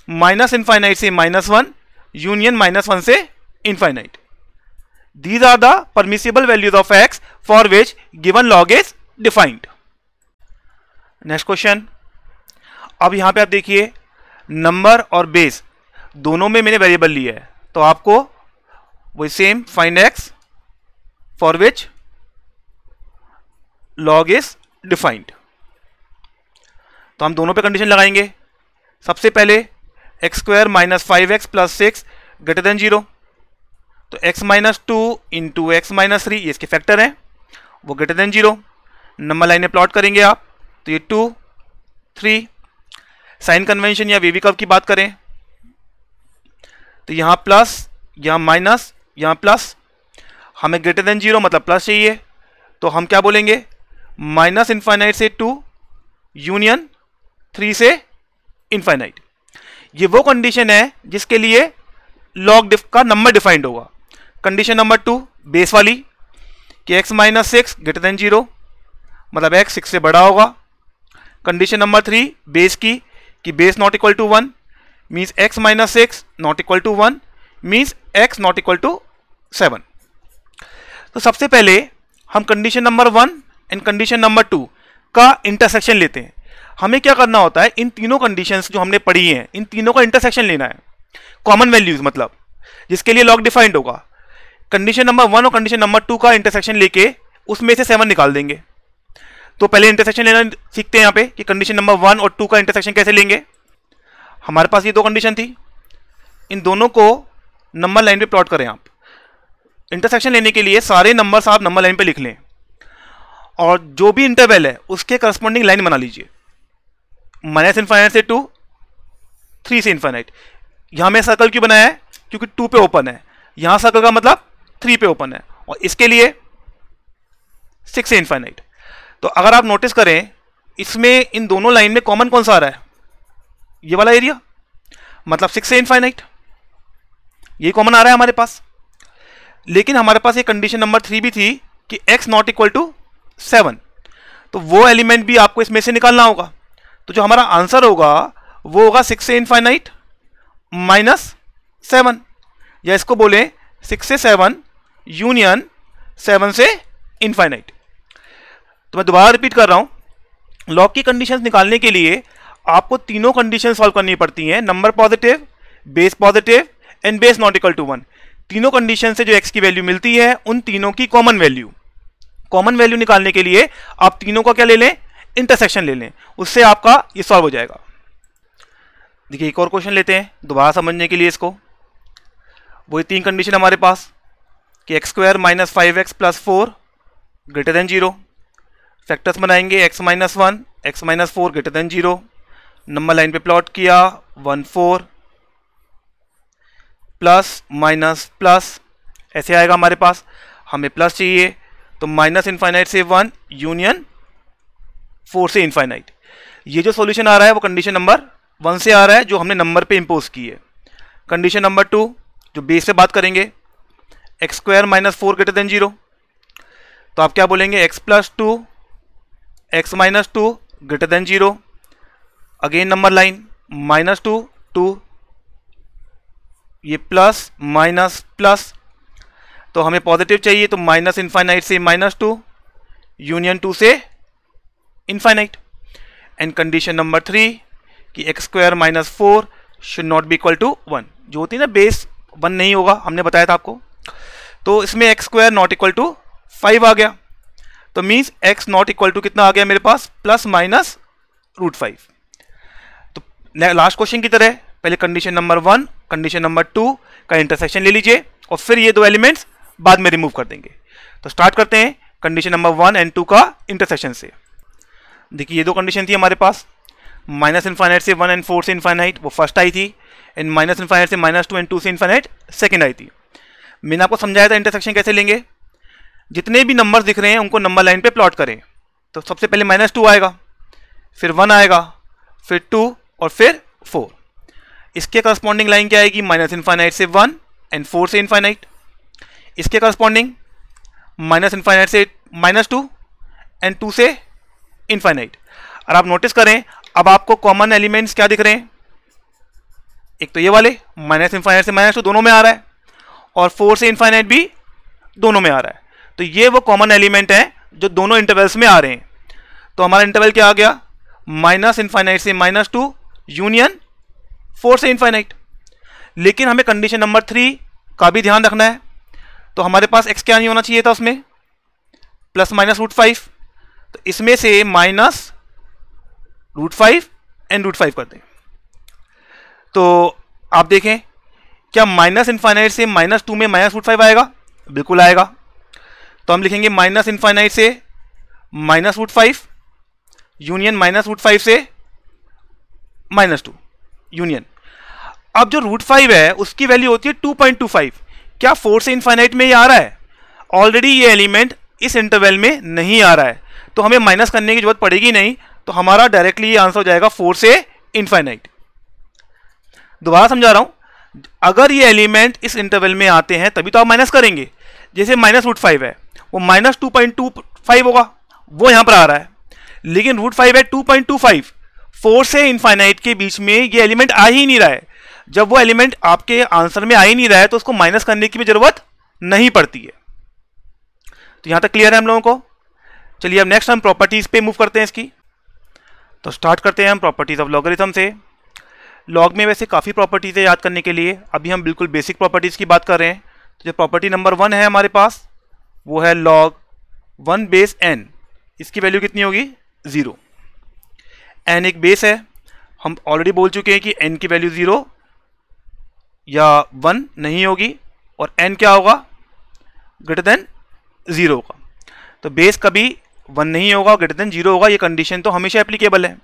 -∞ से -1 यूनियन -1 से infinite. These are the permissible values of x for which given log is defined. Next question. अब यहां पे आप देखिए नंबर और बेस दोनों में मैंने वेरिएबल लिया है, तो आपको वही same find x for which log is defined. तो हम दोनों पे कंडीशन लगाएंगे। सबसे पहले x² - 5x + 6 ग्रेटर देन 0। तो x - 2 × x - 3 ये इसके फैक्टर हैं, वो ग्रेटर देन 0। नंबर लाइन में प्लॉट करेंगे आप तो ये 2 3। साइन कन्वेंशन या वेवी कर्व की बात करें तो यहाँ प्लस, यहाँ माइनस, यहाँ प्लस। हमें ग्रेटर देन 0 मतलब प्लस चाहिए, तो हम क्या बोलेंगे, माइनस इनफाइनाइट से 2 यूनियन 3 से इनफाइनाइट। ये वो कंडीशन है जिसके लिए लॉग का नंबर डिफाइंड होगा। कंडीशन नंबर 2 बेस वाली कि x माइनस 6 ग्रेटर देन 0 मतलब x 6 से बड़ा होगा। कंडीशन नंबर 3 बेस की कि base not equal to 1 means x minus 6 not equal to 1 means x not equal to 7। तो सबसे पहले हम condition number 1 and condition number 2 का इंटरसेक्शन लेते हैं। हमें क्या करना होता है, इन तीनों कंडीशंस जो हमने पढ़ी हैं इन तीनों का इंटरसेक्शन लेना है, कॉमन वैल्यूज मतलब, जिसके लिए लॉग डिफाइंड होगा। कंडीशन नंबर 1 और कंडीशन नंबर 2 का इंटरसेक्शन लेके उसमें से 7 निकाल देंगे। तो पहले इंटरसेक्शन लेना सीखते हैं यहाँ पे कि कंडीशन नंबर 1 और 2 का इंटरसेक्शन कैसे लेंगे। हमारे पास ये दो कंडीशन थी, इन दोनों को नंबर लाइन पे प्लॉट करें आप। इंटरसेक्शन लेने के लिए सारे नंबर्स आप नंबर लाइन पे लिख लें और जो भी इंटरवल है उसके करस्पॉन्डिंग लाइन बना लीजिए। माइनस इनफाइनाइट से 2, 3 से इनफाइनाइट। यहां में सर्कल क्यों बनाया है, क्योंकि 2 पे ओपन है, यहां सर्कल का मतलब 3 पे ओपन है, और इसके लिए 6 से इनफाइनाइट। तो अगर आप नोटिस करें इसमें इन दोनों लाइन में कॉमन कौन सा आ रहा है, ये वाला एरिया, मतलब 6 से इनफाइनाइट, ये कॉमन आ रहा है हमारे पास। लेकिन हमारे पास ये कंडीशन नंबर 3 भी थी कि x नॉट इक्वल टू 7, तो वो एलिमेंट भी आपको इसमें से निकालना होगा। तो जो हमारा आंसर होगा वो होगा 6 से इनफाइनाइट माइनस 7, या इसको बोले 6 से 7 यूनियन 7 से इनफाइनाइट। तो मैं दोबारा रिपीट कर रहा हूं, लॉग की कंडीशंस निकालने के लिए आपको तीनों कंडीशन सॉल्व करनी पड़ती हैं, number positive, base positive and base not equal to 1। तीनों कंडीशन से जो x की वैल्यू मिलती है उन तीनों की कॉमन वैल्यू निकालने के लिए आप तीनों का क्या ले लें, इंटरसेक्शन ले लें, उससे आपका ये सॉल्व हो जाएगा। देखिए एक और क्वेश्चन लेते हैं दोबारा समझने के लिए इसको। वही 3 कंडीशन हमारे पास कि x square minus 5x plus 4 greater than 0। Factors बनाएंगे x minus 1, x minus 4 greater than 0। Number line पे प्लॉट किया 1 4 प्लस माइनस प्लस, ऐसे आएगा हमारे पास। हमें प्लस चाहिए तो माइनस इनफाइनाइट से 1 यूनियन 4 से इनफाइनाइट। ये जो सॉल्यूशन आ रहा है वो कंडीशन नंबर 1 से आ रहा है जो हमने नंबर पे इंपोज की है। कंडीशन नंबर 2 जो बेस से बात करेंगे, x square minus 4 greater than 0, तो आप क्या बोलेंगे, x plus 2 x minus 2 greater than 0। Again number line minus 2 2, ये प्लस माइनस प्लस, तो हमें पॉजिटिव चाहिए तो माइनस इनफाइनाइट से माइनस 2 यूनियन 2 से इनफाइनाइट। एंड कंडीशन नंबर 3 कि x square minus 4 should not be equal to 1, जो होती है ना बेस 1 नहीं होगा, हमने बताया था आपको। तो इसमें x square not equal to 5 आ गया, तो means x not equal to कितना आ गया मेरे पास, प्लस माइनस √5। तो लास्ट क्वेश्चन की तरह पहले कंडीशन नंबर 1 कंडीशन नंबर 2 का इंटरसेक्शन ले लीजिए और फिर ये दो एलिमेंट्स बाद में रिमूव कर देंगे। तो स्टार्ट करते हैं कंडीशन नंबर 1 एंड 2 का इंटरसेक्शन से। देखिए ये दो कंडीशन थी हमारे पास, माइनस इनफाइनाइट से 1 एंड 4 से इनफाइनाइट वो फर्स्ट आई थी, एंड माइनस इनफाइनाइट से माइनस 2 एंड 2 से इनफाइनाइट सेकंड आई थी। मैंने आपको समझाया था इंटरसेक्शन कैसे लेंगे। जितने भी नंबर्स दिख रहे हैं उनको नंबर लाइन पे प्लॉट करें। तो सबसे पहले माइनस 2 आएगा, फिर 1 आएगा, फिर 2 और फिर 4। इसके करस्पॉन्डिंग लाइन क्या आएगी, माइनस इनफाइनाइट से 1 एंड 4 से इनफाइनाइट। इसके करस्पॉन्डिंग माइनस इनफाइनाइट से माइनस 2 एंड 2 से इनफाइनाइट। और आप नोटिस करें अब आपको कॉमन एलिमेंट्स क्या दिख रहे हैं, एक तो ये वाले माइनस इनफाइनाइट से माइनस 2 दोनों में आ रहा है, और 4 से इनफाइनाइट भी दोनों में आ रहा है। तो ये वो कॉमन एलिमेंट है जो दोनों इंटरवल्स में आ रहे हैं। तो हमारा इंटरवल क्या आ गया, माइनस इनफाइनाइट से माइनस 2 यूनियन 4 से इनफाइनाइट। लेकिन हमें कंडीशन नंबर 3 का भी ध्यान रखना है। तो हमारे पास x क्या नहीं होना चाहिए था उसमें, प्लस माइनस √5। तो इसमें से माइनस √5 एंड √5 कर दें। तो आप देखें क्या माइनस इनफाइनाइट से माइनस 2 में माइनस √5 आएगा, बिल्कुल आएगा। तो हम लिखेंगे माइनस इनफाइनाइट से माइनस √5 यूनियन -√5 से -2 यूनियन। अब जो √5 है उसकी वैल्यू होती है 2.25। क्या 4 से इनफाइनाइट में ये आ रहा है? ऑलरेडी ये एलिमेंट इस इंटरवल में नहीं आ रहा है, तो हमें माइनस करने की जरूरत पड़ेगी नहीं, तो हमारा डायरेक्टली ये आंसर हो जाएगा 4 से इनफाइनाइट। दोबारा समझा रहा हूं, अगर ये एलिमेंट इस इंटरवल में आते हैं तभी तो आप माइनस करेंगे। जैसे -√5 है वो -2.25 होगा, वो यहां पर आ रहा है, लेकिन √5 है 2.25। 4 से इनफाइनाइट के बीच में ये एलिमेंट आ ही नहीं रहा है। जब वो एलिमेंट आपके आंसर में आ ही नहीं रहा है तो उसको माइनस करने की भी जरूरत नहीं पड़ती है। तो यहां तक क्लियर है हम लोगों को। चलिए अब नेक्स्ट हम प्रॉपर्टीज पे मूव करते हैं इसकी। तो स्टार्ट करते हैं हम प्रॉपर्टीज ऑफ लॉगरिथम से। लॉग में वैसे काफ़ी प्रॉपर्टीज है याद करने के लिए, अभी हम बिल्कुल बेसिक प्रॉपर्टीज की बात कर रहे हैं। तो जो प्रॉपर्टी नंबर 1 है हमारे पास वो है log 1 बेस n। इसकी वैल्यू कितनी होगी? 0। n एक बेस है, हम ऑलरेडी बोल चुके हैं कि n की वैल्यू 0 या 1 नहीं होगी, और n क्या होगा? ग्रेटर देन 0 का। तो बेस कभी 1 नहीं होगा, ग्रेटर देन 0 होगा, ये कंडीशन तो हमेशा एप्लीकेबल है।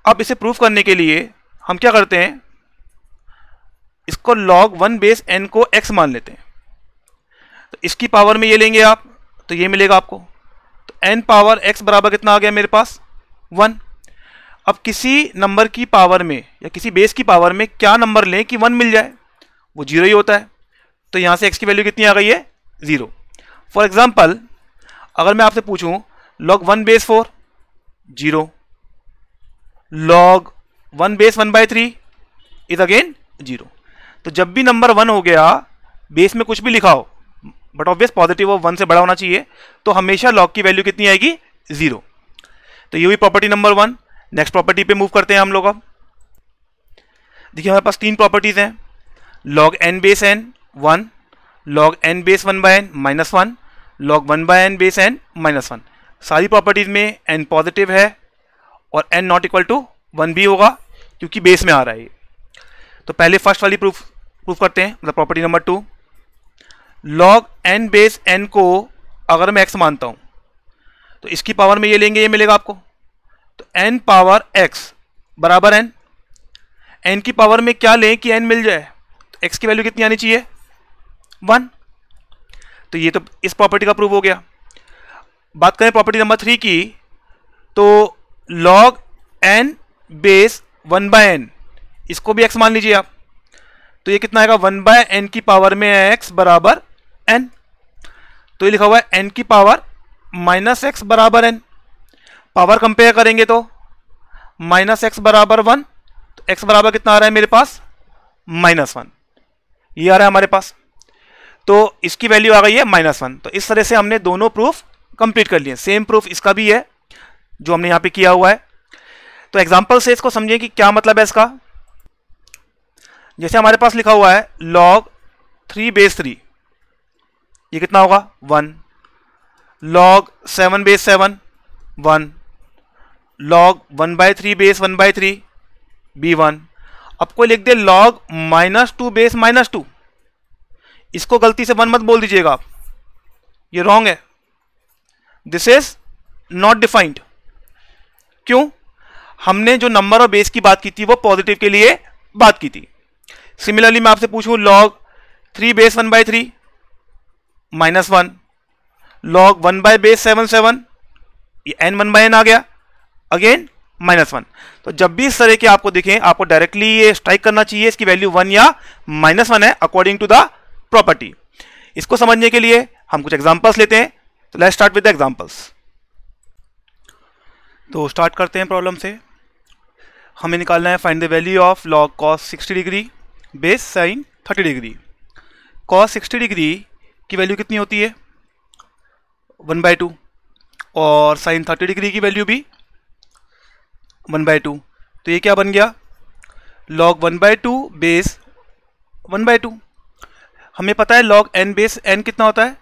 अब इसे प्रूफ करने के लिए हम क्या करते हैं, इसको log 1 बेस n को x मान लेते हैं। तो इसकी पावर में ये लेंगे आप तो ये मिलेगा आपको। तो n पावर x बराबर कितना आ गया मेरे पास? 1। अब किसी नंबर की पावर में या किसी बेस की पावर में क्या नंबर लें कि 1 मिल जाए? वो 0 ही होता है। तो यहां से x की वैल्यू कितनी आ गई है? 0। फॉर एग्जाम्पल अगर मैं आपसे पूछूं log 1 base 4 0, log 1 base 1/3 is again 0। तो जब भी नंबर 1 हो गया, बेस में कुछ भी लिखा हो बट ऑब्वियस पॉजिटिव ऑफ 1 से बड़ा होना चाहिए, तो हमेशा log की वैल्यू कितनी आएगी? 0। तो ये हुई प्रॉपर्टी नंबर 1। नेक्स्ट प्रॉपर्टी पे मूव करते हैं हम लोग। अब देखिए हमारे पास 3 प्रॉपर्टीज हैं, log n base n 1, log n base 1/n -1, log 1/n base n -1। सारी प्रॉपर्टीज में n पॉजिटिव है और n नॉट इक्वल टू 1 भी होगा क्योंकि बेस में आ रहा है। तो पहले फर्स्ट वाली प्रूफ करते हैं, मतलब property number 2। log n base n को अगर मैं x मानता हूं तो इसकी पावर में ये लेंगे, ये मिलेगा आपको। तो n पावर x बराबर n। n की पावर में क्या लें कि n मिल जाए? तो x की वैल्यू कितनी आनी चाहिए? 1। तो ये तो इस प्रॉपर्टी का प्रूफ हो गया। बात करें प्रॉपर्टी नंबर 3 की, तो log n बेस 1/n, इसको भी x मान लीजिए आप। तो ये कितना आएगा? 1/n की पावर में x बराबर n। तो ये लिखा हुआ है n की पावर -x बराबर n। पावर कंपेयर करेंगे तो -x बराबर 1, तो x बराबर कितना आ रहा है मेरे पास? -1। ये आ रहा है हमारे पास। तो इसकी वैल्यू आ गई है -1। तो इस तरह से हमने दोनों प्रूफ कंप्लीट कर लिए। सेम प्रूफ इसका भी है जो हमने यहां पे किया हुआ है। तो एग्जांपल से इसको समझिए कि क्या मतलब है इसका। जैसे हमारे पास लिखा हुआ है log 3 बेस 3, ये कितना होगा? 1। log 7 बेस 7 1, log 1/3 बेस 1/3 भी 1। अब कोई लिख दे log -2 बेस -2, इसको गलती से 1 मत बोल दीजिएगा आप, ये रॉन्ग है। This is not defined. क्यों? हमने जो नंबर और बेस की बात की थी वो पॉजिटिव के लिए बात की थी। सिमिलरली मैं आपसे पूछूं log 3 बेस 1/3 -1, log 1 बेस 7 7, ये n 1/n आ गया, अगेन -1। तो जब भी इस तरह के आपको दिखें, आपको डायरेक्टली ये स्ट्राइक करना चाहिए इसकी वैल्यू 1 या -1 है अकॉर्डिंग टू द प्रॉपर्टी। इसको समझने के लिए हम कुछ एग्जांपल्स लेते हैं। तो let's start with the examples. तो स्टार्ट करते हैं प्रॉब्लम से। हमें निकालना है find the value of log cos 60 degree base sine 30 degree. cos 60 degree की वैल्यू कितनी होती है? 1/2, और साइन 30 डिग्री की वैल्यू भी 1/2। तो ये क्या बन गया? log 1/2 base 1/2। हमें पता है log n बेस n कितना होता है?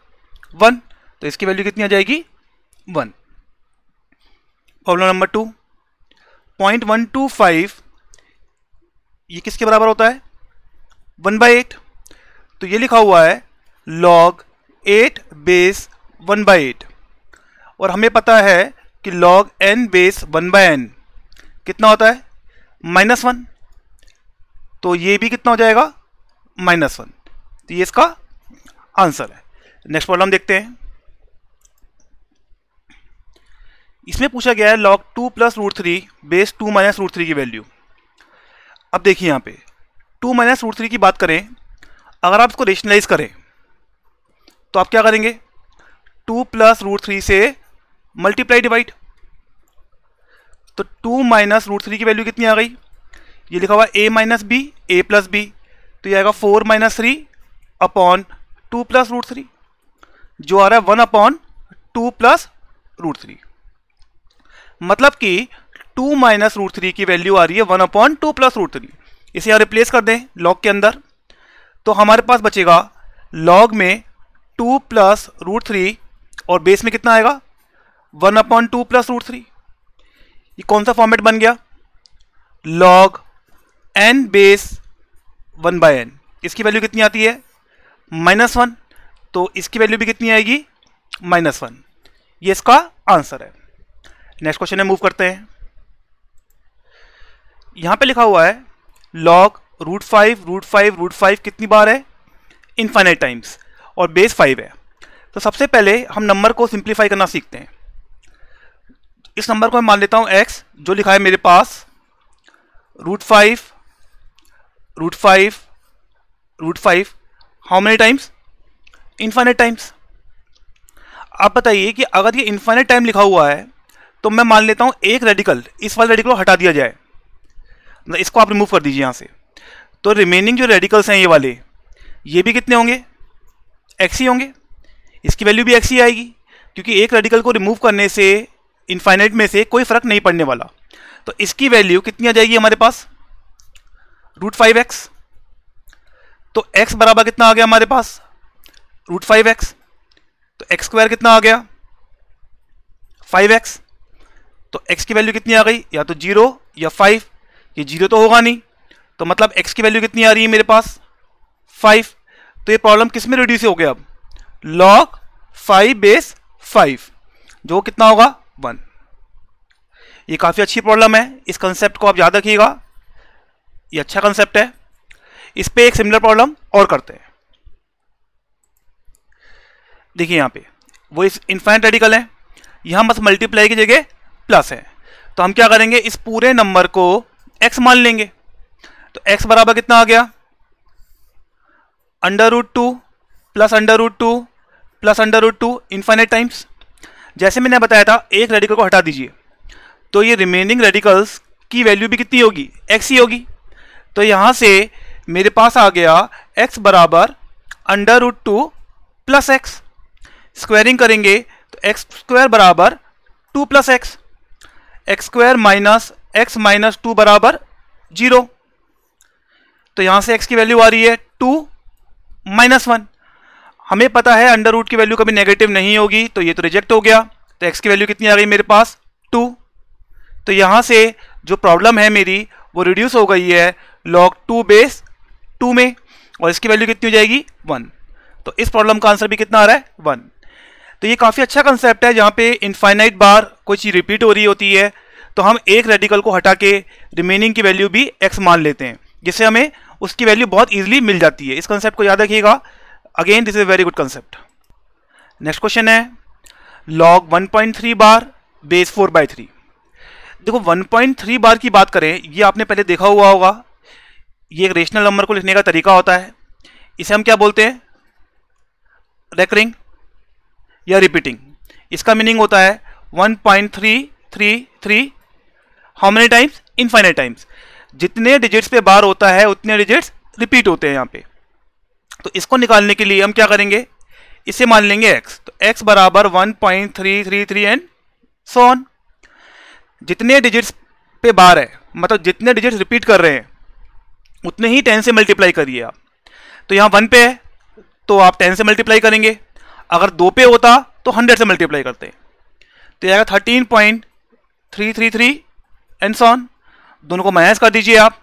1। तो इसकी वैल्यू कितनी आ जाएगी? 1। प्रॉब्लम नंबर 2, 0.125 ये किसके बराबर होता है? 1/8। तो ये लिखा हुआ है log 8 बेस 1/8, और हमें पता है कि log n बेस 1/n कितना होता है, -1, तो ये भी कितना हो जाएगा, -1। तो ये इसका आंसर है। नेक्स्ट प्रॉब्लम देखते हैं। इसमें पूछा गया है log 2 + √3 बेस 2 - √3 की वैल्यू। अब देखिए यहाँ पे 2 - √3 की बात करें, अगर आप इसको रेशनलाइज करें तो आप क्या करेंगे, 2 + √3 से मल्टीप्लाई डिवाइड, तो 2 - √3 की वैल्यू कितनी आ गई, ये लिखा हुआ a - b, a + b, तो ये आएगा 4 - 3 अपॉन 2 + √3, जो आ रहा है 1/2 + √3। मतलब कि 2 - √3 की वैल्यू आ रही है 1/2 + √3। इसे यहाँ रिप्लेस कर दें लॉग के अंदर, तो हमारे पास बचेगा लॉग में 2 + √3 और बेस में कितना आएगा, 1/2 + √3। ये कौन सा फॉर्मेट बन गया, log n बेस 1/n। इसकी वैल्यू कितनी आती है, -1, तो इसकी वैल्यू भी कितनी आएगी, -1। ये इसका आंसर है। नेक्स्ट क्वेश्चन में मूव करते हैं। यहां पे लिखा हुआ है log √5 कितनी बार है, इनफाइनाइट टाइम्स, और बेस 5 है। तो सबसे पहले हम नंबर को सिंप्लीफाई करना सीखते हैं। इस नंबर को मैं मान लेता हूं x, जो लिखा है मेरे पास √5 how many times, infinite times. आप बताइए कि अगर ये इनफाइनाइट टाइम लिखा हुआ है तो मैं मान लेता हूं एक रेडिकल, इस वाले रेडिकल को हटा दिया जाए, मतलब इसको आप रिमूव कर दीजिए यहां से, तो रिमेनिंग जो रेडिकल्स हैं ये वाले, ये भी कितने होंगे, x ही होंगे। इसकी वैल्यू भी x ही आएगी, क्योंकि एक रेडिकल को रिमूव करने से इनफाइनाइट में से कोई फर्क नहीं पड़ने वाला। तो इसकी वैल्यू कितनी आ जाएगी हमारे पास, √5x। तो x बराबर कितना आ गया हमारे पास, √5x। तो x² कितना आ गया, 5x। तो x की वैल्यू कितनी आ गई, या तो 0 या 5। ये 0 तो होगा नहीं, तो मतलब x की वैल्यू कितनी आ रही है मेरे पास, 5। तो ये प्रॉब्लम किस में रिड्यूस हो गया, अब log 5 बेस 5, जो कितना होगा, 1। ये काफ़ी अच्छी प्रॉब्लम है, इस कंसेप्ट को आप याद रखिएगा, ये अच्छा कंसेप्ट है। इस पे एक सिमिलर प्रॉब्लम और करते हैं। देखिए यहाँ पे वो इस इनफाइनाइट रेडिकल है, यहाँ बस मल्टीप्लाई की जगह प्लस है, तो हम क्या करेंगे, इस पूरे नंबर को x मान लेंगे। तो x बराबर कितना आ गया, √2 + √2 + √2 इनफाइनाइट टाइम्स। जैसे मैंने बताया था एक रेडिकल को हटा दीजिए, तो ये रिमेनिंग रेडिकल्स की वैल्यू भी कितनी होगी, x ही होगी। तो यहाँ से मेरे पास आ गया x बराबर √2 + x। स्क्वायरिंग करेंगे तो x² बराबर 2 + x, x² माइनस x - 2 बराबर 0। तो यहां से x की वैल्यू आ रही है 2 - 1। हमें पता है अंडर रूट की वैल्यू कभी नेगेटिव नहीं होगी, तो ये तो रिजेक्ट हो गया। तो x की वैल्यू कितनी आ गई मेरे पास, 2। तो यहां से जो प्रॉब्लम है मेरी वो रिड्यूस हो गई है log 2 बेस 2 में, और इसकी वैल्यू कितनी हो जाएगी, 1। तो इस प्रॉब्लम का आंसर भी कितना आ रहा है, 1। तो ये काफ़ी अच्छा कंसेप्ट है, जहाँ पे इनफाइनाइट बार कोई चीज़ रिपीट हो रही होती है तो हम एक रेडिकल को हटा के रिमेनिंग की वैल्यू भी x मान लेते हैं, जिससे हमें उसकी वैल्यू बहुत इजीली मिल जाती है। इस कंसेप्ट को याद रखिएगा। Again this is a very good concept. Next question है log 1.3 बार बेस 4/3। देखो 1.3 बार की बात करें, ये आपने पहले देखा हुआ होगा, ये एक रेशनल नंबर को लिखने का तरीका होता है। इसे हम क्या बोलते हैं, रेकरिंग या रिपीटिंग। इसका मीनिंग होता है 1.333 how many times, infinite times. जितने डिजिट्स पे बार होता है उतने डिजिट्स रिपीट होते हैं यहाँ पे। तो इसको निकालने के लिए हम क्या करेंगे, इसे मान लेंगे x। तो x बराबर 1.333 एंड सो ऑन। जितने डिजिट्स पे बार है, मतलब जितने डिजिट्स रिपीट कर रहे हैं उतने ही 10 से मल्टीप्लाई करिए आप। तो यहाँ 1 पे है तो आप 10 से मल्टीप्लाई करेंगे, अगर 2 पे होता तो 100 से मल्टीप्लाई करते। तो आएगा 13.333 एंड सो ऑन। दोनों को माइनस कर दीजिए आप।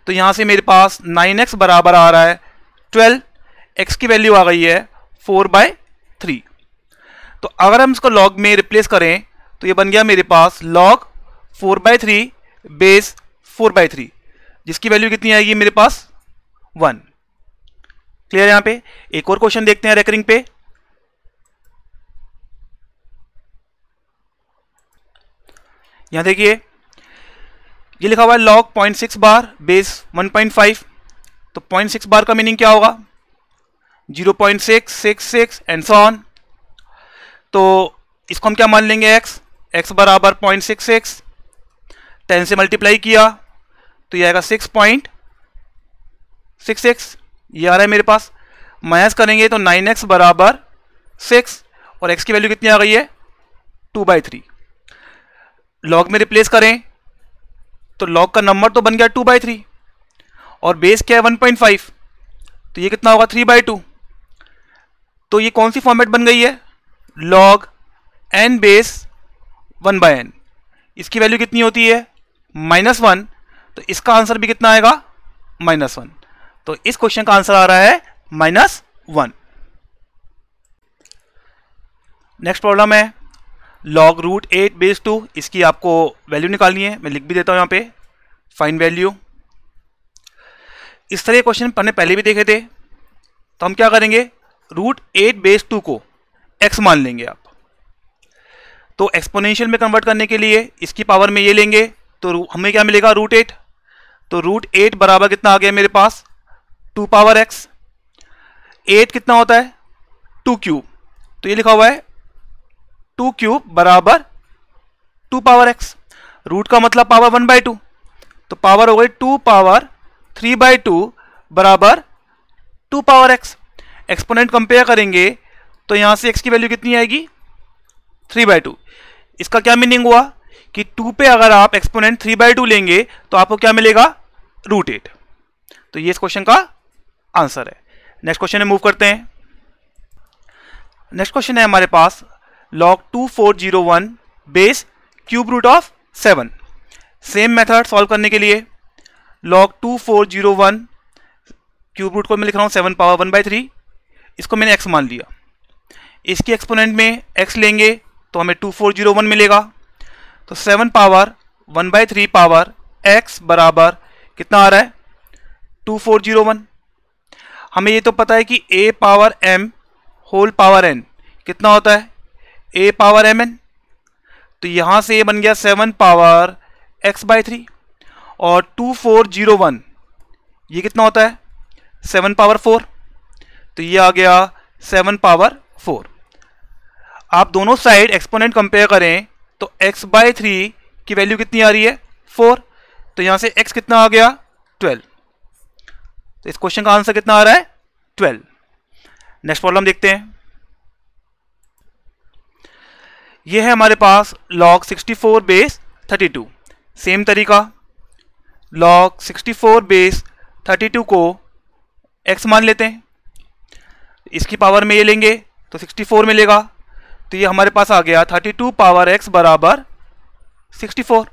तो यहाँ से मेरे पास 9x बराबर आ रहा है 12, x की वैल्यू आ गई है 4/3। तो अगर हम इसको लॉग में रिप्लेस करें तो ये बन गया मेरे पास log 4/3 बेस 4/3, जिसकी वैल्यू कितनी आएगी मेरे पास 1। क्लियर? यहां पे एक और क्वेश्चन देखते हैं रेकरिंग पे। यहां देखिए ये लिखा हुआ है log 0.6 बार बेस 1.5। तो 0.6 बार का मीनिंग क्या होगा? 0.666 एंड सो ऑन। तो इसको हम क्या मान लेंगे? x बराबर 0.66, 10 से मल्टीप्लाई किया तो ये आएगा 6.66, ये आ रहा है मेरे पास। माइनस करेंगे तो 9x बराबर 6 और x की वैल्यू कितनी आ गई है? 2/3। लॉग में रिप्लेस करें तो लॉग का नंबर तो बन गया 2/3 और बेस क्या है 1.5, तो ये कितना होगा? 3/2। तो ये कौन सी फॉर्मेट बन गई है? log n base 1/n। इसकी वैल्यू कितनी होती है? -1। तो इसका आंसर भी कितना आएगा? -1। तो इस क्वेश्चन का आंसर आ रहा है -1। नेक्स्ट प्रॉब्लम है log √8 बेस 2। इसकी आपको वैल्यू निकालनी है, मैं लिख भी देता हूं यहां पे, फाइंड वैल्यू। इस तरह के क्वेश्चन हमने पहले भी देखे थे। तो हम क्या करेंगे? √8 बेस 2 को x मान लेंगे आप। तो एक्सपोनेंशियल में कन्वर्ट करने के लिए इसकी पावर में ये लेंगे तो हमें क्या मिलेगा? √8। तो √8 बराबर कितना आ गया मेरे पास? 2 पावर x। 8 कितना होता है? 2 क्यूब। तो ये लिखा हुआ है 2 क्यूब बराबर 2 पावर x। रूट का मतलब पावर 1/2, तो पावर हो गई 2 पावर 3/2 बराबर 2 पावर x। एक्सपोनेंट कंपेयर करेंगे तो यहां से x की वैल्यू कितनी आएगी? 3/2। इसका क्या मीनिंग हुआ कि 2 पे अगर आप एक्सपोनेंट 3/2 लेंगे तो आपको क्या मिलेगा? √8। तो ये इस क्वेश्चन का आंसर है। नेक्स्ट क्वेश्चन में मूव करते हैं। नेक्स्ट क्वेश्चन है हमारे पास log 2401 base cube root of 7। Same method solve करने के लिए log 2401 क्यूब रूट को मैं लिख रहा हूं 7 पावर 1/3। इसको मैंने x मान लिया। इसकी एक्सपोनेंट में x लेंगे तो हमें 2401 मिलेगा। तो 7 पावर 1/3 पावर x बराबर कितना आ रहा है? 2401। हमें ये तो पता है कि a power m whole power n कितना होता है? a power mn। तो यहां से ये बन गया 7 पावर x/3 और 2401 ये कितना होता है? 7 पावर 4। तो ये आ गया 7 पावर 4। आप दोनों साइड एक्सपोनेंट कंपेयर करें तो x/3 की वैल्यू कितनी आ रही है? 4। तो यहां से x कितना आ गया? 12। तो इस क्वेश्चन का आंसर कितना आ रहा है? 12। नेक्स्ट प्रॉब्लम देखते हैं। यह है हमारे पास log 64 बेस 32। सेम तरीका, log 64 बेस 32 को x मान लेते हैं। इसकी पावर में ये लेंगे तो 64 मिलेगा। तो ये हमारे पास आ गया 32 पावर x बराबर 64।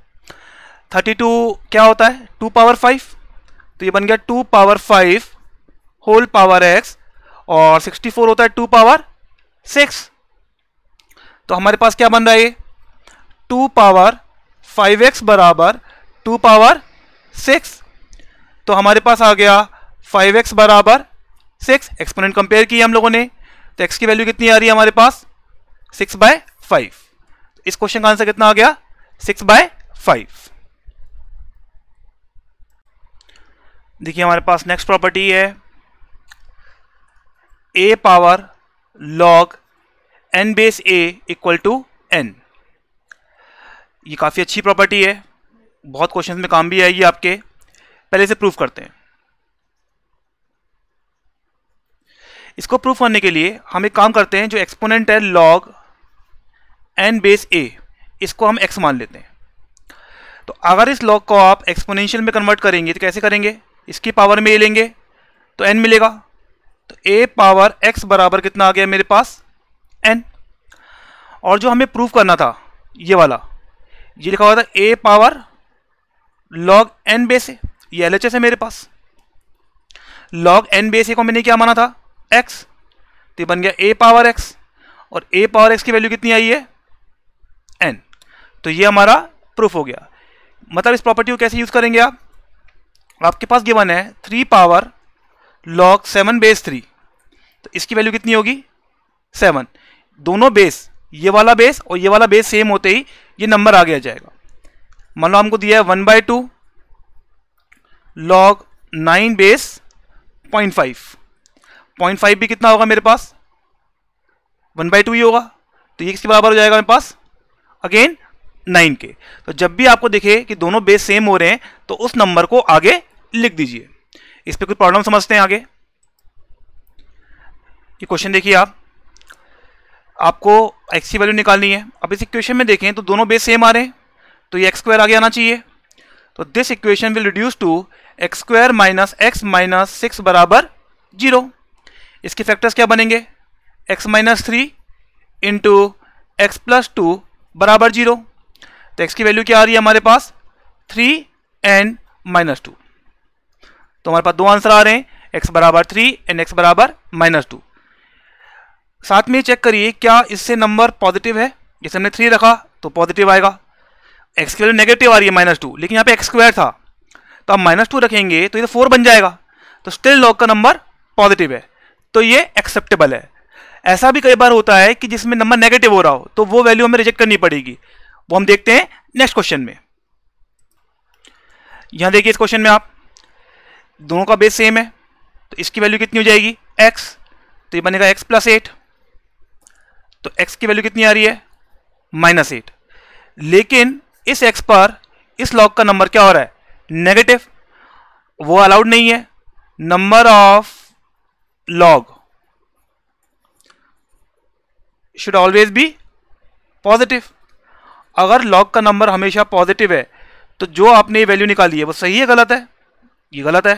32 क्या होता है? 2 पावर 5। तो ये बन गया 2 पावर 5 होल पावर x और 64 होता है 2 पावर 6। तो हमारे पास क्या बन रहा है? 2 पावर 5x बराबर 2 पावर 6। तो हमारे पास आ गया 5x बराबर 6। एक्सपोनेंट कंपेयर किया हम लोगों ने, तो x की वैल्यू कितनी आ रही है हमारे पास? 6/5। इस क्वेश्चन का आंसर कितना आ गया? 6/5। देखिए हमारे पास नेक्स्ट प्रॉपर्टी है a power log n base a equal to n। ये काफ़ी अच्छी प्रॉपर्टी है, बहुत क्वेश्चंस में काम भी आएगी आपके। पहले से प्रूफ करते हैं। इसको प्रूफ करने के लिए हम एक काम करते हैं, जो एक्सपोनेंट है log n बेस a, इसको हम x मान लेते हैं। तो अगर इस log को आप एक्सपोनेंशियल में कन्वर्ट करेंगे तो कैसे करेंगे? इसकी पावर में a लेंगे तो n मिलेगा। तो a पावर x बराबर कितना आ गया मेरे पास? n। और जो हमें प्रूफ करना था ये वाला, ये लिखा हुआ था a power log n base a, ये LHS है मेरे पास। log n बेस a को मैंने क्या माना था? x। तो ये बन गया a पावर x और a पावर x की वैल्यू कितनी आई है? n। तो ये हमारा प्रूफ हो गया। मतलब इस प्रॉपर्टी को कैसे यूज करेंगे आप, आपके पास गिवन है 3 पावर log 7 बेस 3, तो इसकी वैल्यू कितनी होगी 7। दोनों बेस, ये वाला बेस और ये वाला बेस सेम होते ही ये नंबर आगे आ जाएगा। मान लो हमको दिया है 1/2 log 9 बेस 0.5 भी कितना होगा मेरे पास 1/2 ही होगा, तो ये किसके बराबर हो जाएगा मेरे पास अगेन 9 के। तो जब भी आपको दिखे कि दोनों बेस सेम हो रहे हैं तो उस नंबर को आगे लिख दीजिए। इस पे कोई प्रॉब्लम समझते हैं आगे। ये क्वेश्चन देखिए आपको x की वैल्यू निकालनी है। अब इस इक्वेशन में देखें तो दोनों बेस सेम आ रहे हैं, तो ये x² आगे आना चाहिए। तो this equation will reduce to x² minus x minus 6 बराबर 0। इसके फैक्टर्स क्या बनेंगे, x minus 3 into x plus 2 बराबर 0। तो x की वैल्यू क्या आ रही है हमारे पास 3 एंड माइनस 2। तो हमारे पास दो आंसर आ रहे हैं, x बराबर 3 एंड x बराबर माइनस 2। साथ में चेक करिए क्या इससे नंबर पॉजिटिव है, जैसे हमने 3 रखा तो पॉजिटिव आएगा। x की वैल्यू नेगेटिव आ रही है -2, लेकिन यहाँ पे x² था तो आप -2 रखेंगे तो ये 4 बन जाएगा, तो स्टिल log का नंबर पॉजिटिव है, तो ये एक्सेप्टेबल है। ऐसा भी कई बार होता है कि जिसमें नंबर नेगेटिव हो रहा हो तो वो वैल्यू हमें रिजेक्ट करनी पड़ेगी, वो हम देखते हैं नेक्स्ट क्वेश्चन में। यहां देखिए इस क्वेश्चन में आप दोनों का बेस सेम है, तो इसकी वैल्यू कितनी हो जाएगी x, तो ये बनेगा x प्लस 8। तो x की वैल्यू कितनी आ रही है -8, लेकिन इस x पर इस log का नंबर क्या हो रहा है नेगेटिव, वो अलाउड नहीं है। Number of log should always be positive. अगर log का नंबर हमेशा पॉजिटिव है तो जो आपने वैल्यू निकाली है वो सही है गलत है, ये गलत है,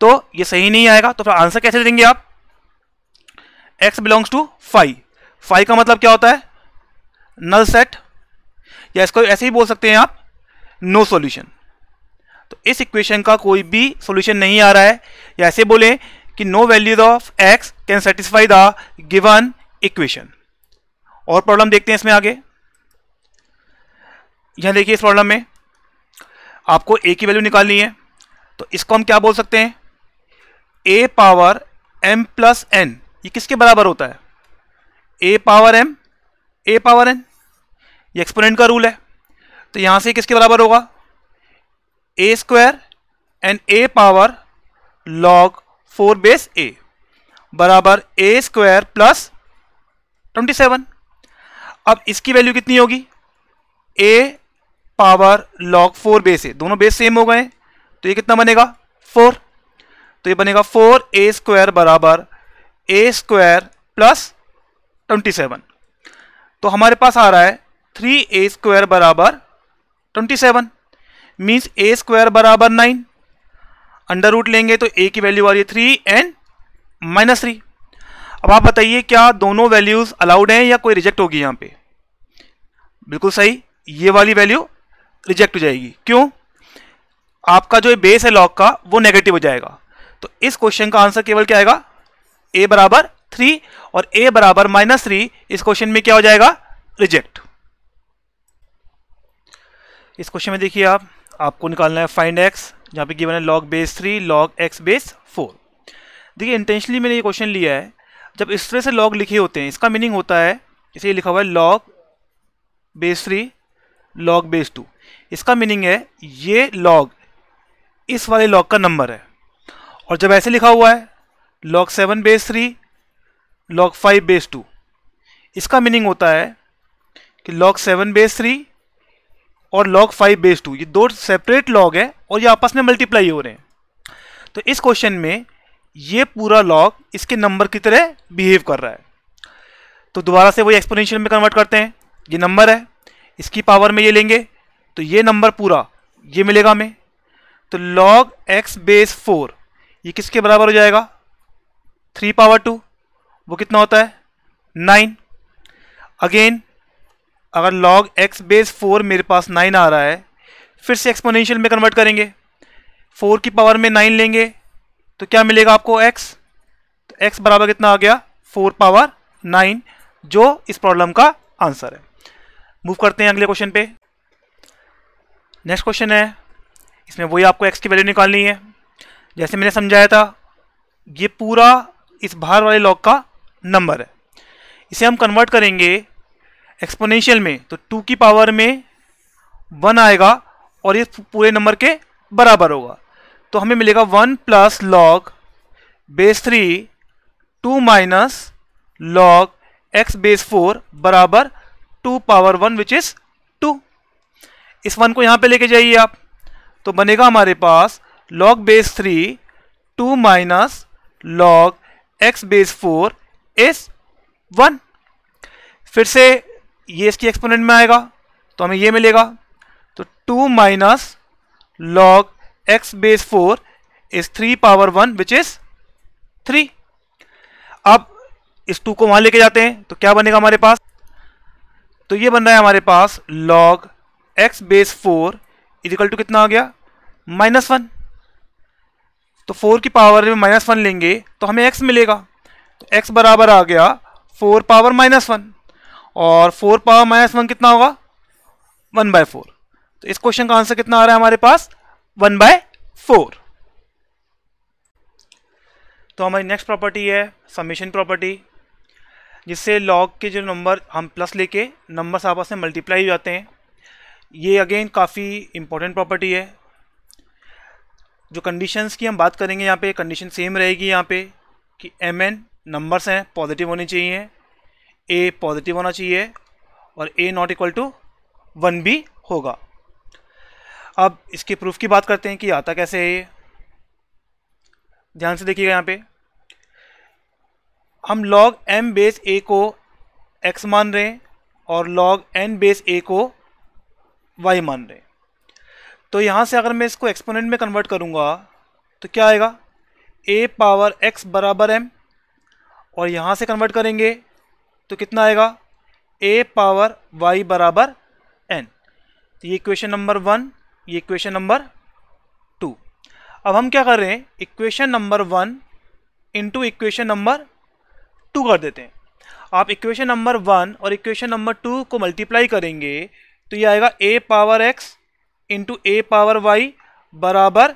तो ये सही नहीं आएगा। तो फिर आंसर कैसे देंगे आप, x बिलोंग्स टू 5 का मतलब क्या होता है नल सेट, या इसको ऐसे ही बोल सकते हैं आप नो सॉल्यूशन। तो इस इक्वेशन का कोई भी सॉल्यूशन नहीं आ रहा है, या ऐसे बोलें कि no values of x can satisfy the given equation. और प्रॉब्लम देखते हैं इसमें आगे। यहां देखिए इस प्रॉब्लम में आपको a की वैल्यू निकालनी है, तो इसको हम क्या बोल सकते हैं a power m plus n, ये किसके बराबर होता है a power m a power n, ये एक्सपोनेंट का रूल है। तो यहां से किसके बराबर होगा a² and a power log 4 base a बराबर a² प्लस 27। अब इसकी वैल्यू कितनी होगी a power log 4 base a, दोनों बेस सेम हो गए, तो ये कितना बनेगा 4, तो ये बनेगा 4a² बराबर a² प्लस 27। तो हमारे पास आ रहा है 3a² बराबर 27, मीन्स a² बराबर 9। अंडर रूट लेंगे तो a की वैल्यू आ रही है 3 एंड -3। अब आप बताइए क्या दोनों वैल्यूज अलाउड हैं या कोई रिजेक्ट होगी यहाँ पे, बिल्कुल सही, ये वाली वैल्यू रिजेक्ट हो जाएगी। क्यों, आपका जो बेस है लॉग का वो नेगेटिव हो जाएगा। तो इस क्वेश्चन का आंसर केवल क्या आएगा a बराबर 3 और a बराबर -3, इस क्वेश्चन में क्या हो जाएगा रिजेक्ट। इस क्वेश्चन में देखिए आपको निकालना है फाइंड x, जहां पे गिवन है log base 3 log x base 4। देखिए इंटेंशनली मैंने ये क्वेश्चन लिया है, जब इस तरह से log लिखे होते हैं इसका मीनिंग होता है, जैसे ये लिखा हुआ है log बेस 3 log बेस 2, इसका मीनिंग है ये log इस वाले log का नंबर है। और जब ऐसे लिखा हुआ है log 7 बेस 3 log 5 बेस 2, इसका मीनिंग होता है कि log 7 बेस 3 और log 5 बेस 2 ये दो सेपरेट log है और ये आपस में मल्टीप्लाई हो रहे हैं। तो इस क्वेश्चन में ये पूरा log इसके नंबर की तरह बिहेव कर रहा है। तो दोबारा से वही एक्सपोनेंशियल में कन्वर्ट करते हैं, ये नंबर है, इसकी पावर में ये लेंगे तो ये नंबर पूरा ये मिलेगा हमें। तो log x बेस 4 ये किसके बराबर हो जाएगा 3 पावर 2, वो कितना होता है 9। अगेन अगर log x बेस 4 मेरे पास 9 आ रहा है, फिर से एक्सपोनेंशियल में कन्वर्ट करेंगे, 4 की पावर में 9 लेंगे तो क्या मिलेगा आपको x, तो x बराबर कितना आ गया 4 पावर 9, जो इस प्रॉब्लम का आंसर है। मूव करते हैं अगले क्वेश्चन पे। नेक्स्ट क्वेश्चन है, इसमें वही आपको x की वैल्यू निकालनी है। जैसे मैंने समझाया था, ये पूरा इस बाहर वाले लॉग का नंबर है, इसे हम कन्वर्ट करेंगे एक्सपोनेंशियल में तो 2 की पावर में 1 आएगा और ये पूरे नंबर के बराबर होगा। तो हमें मिलेगा 1 plus log base 3 2 minus log x base 4 बराबर 2 पावर 1 विच इज 2। इस 1 को यहां पे लेके जाइए आप, तो बनेगा हमारे पास log base 3 2 minus log x base 4 is 1। फिर से ये इसकी एक्सपोनेंट में आएगा तो हमें ये मिलेगा, तो 2 minus log x base 4 is 3 power 1 which is 3। अब इस 2 को वहां लेके जाते हैं तो क्या बनेगा हमारे पास, तो ये बन रहा है हमारे पास log x base 4 equal to कितना आ गया, -1। तो 4 की पावर में -1 लेंगे तो हमें x मिलेगा, तो x बराबर आ गया 4 पावर -1 और 4 पावर -1 कितना होगा, 1/4। तो इस क्वेश्चन का आंसर कितना आ रहा है हमारे पास, 1/4। तो हमारी नेक्स्ट प्रॉपर्टी है समेशन प्रॉपर्टी, जिससे लॉग के जो नंबर हम प्लस लेके नंबर्स आपस में मल्टीप्लाई हो जाते हैं। ये अगेन काफ़ी इंपॉर्टेंट प्रॉपर्टी है। जो कंडीशंस की हम बात करेंगे यहाँ पे कंडीशन सेम रहेगी यहाँ पे कि mn नंबर्स हैं पॉजिटिव होने चाहिए, a पॉजिटिव होना चाहिए और a नॉट इक्वल टू 1 भी होगा। अब इसके प्रूफ की बात करते हैं कि आता कैसे है ये। ध्यान से देखिएगा, यहाँ पे हम log m बेस a को x मान रहे हैं और log n बेस a को y मान रहे हैं। तो यहाँ से अगर मैं इसको एक्सपोनेंट में कन्वर्ट करूँगा तो क्या आएगा, a पावर x बराबर m, और यहाँ से कन्वर्ट करेंगे तो कितना आएगा, a पावर y बराबर n। तो ये इक्वेशन नंबर 1, ये इक्वेशन नंबर 2। अब हम क्या कर रहे हैं, equation number 1 into equation number 2 कर देते हैं। आप इक्वेशन नंबर 1 और इक्वेशन नंबर 2 को मल्टीप्लाई करेंगे तो ये आएगा a power x into a power y बराबर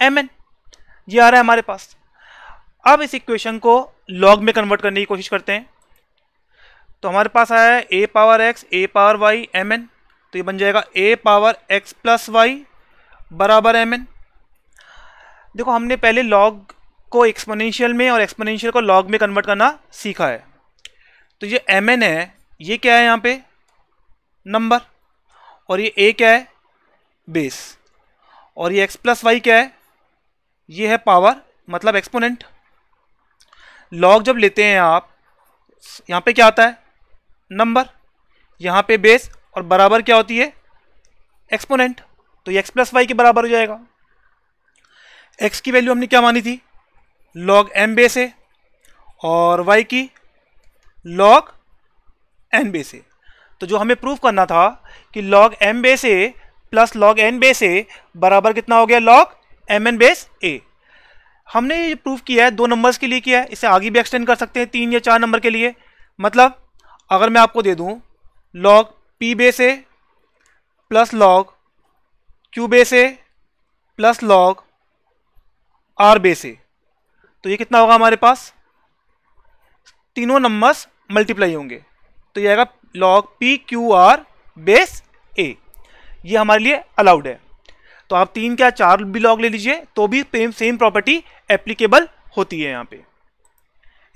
mn। ये आ रहा है हमारे पास। अब इस इक्वेशन को लॉग में कन्वर्ट करने की कोशिश करते हैं, तो हमारे पास आया है a power x a power y mn, तो ये बन जाएगा a power x plus y बराबर mn। देखो, हमने पहले लॉग को एक्सपोनेंशियल में और एक्सपोनेंशियल को लॉग में कन्वर्ट करना सीखा है। तो ये mn है, ये क्या है यहाँ पे, नंबर, और ये a क्या है, बेस, और ये x प्लस वाई क्या है, ये है पावर, मतलब एक्सपोनेंट। लॉग जब लेते हैं आप, यहाँ पे क्या आता है, नंबर, यहाँ पे बेस, और बराबर क्या होती है, एक्सपोनेंट। तो ये x प्लस वाई के बराबर हो जाएगा। x की वैल्यू हमने क्या मानी थी, log m बेस है, और y की log n बेस है। तो जो हमें प्रूफ करना था कि log m base a plus log n base a बराबर कितना हो गया, log mn बेस a। हमने ये प्रूफ किया है 2 नंबर्स के लिए किया है, इसे आगे भी एक्सटेंड कर सकते हैं 3 या 4 नंबर के लिए। मतलब अगर मैं आपको दे दूं log p base a plus log q base a plus log r base a, तो ये कितना होगा हमारे पास, तीनों नंबर्स मल्टीप्लाई होंगे, तो ये आएगा log p q r base a। ये हमारे लिए अलाउड है। तो आप 3 क्या 4 भी लॉग ले लीजिए तो भी सेम प्रॉपर्टी एप्लीकेबल होती है यहाँ पे।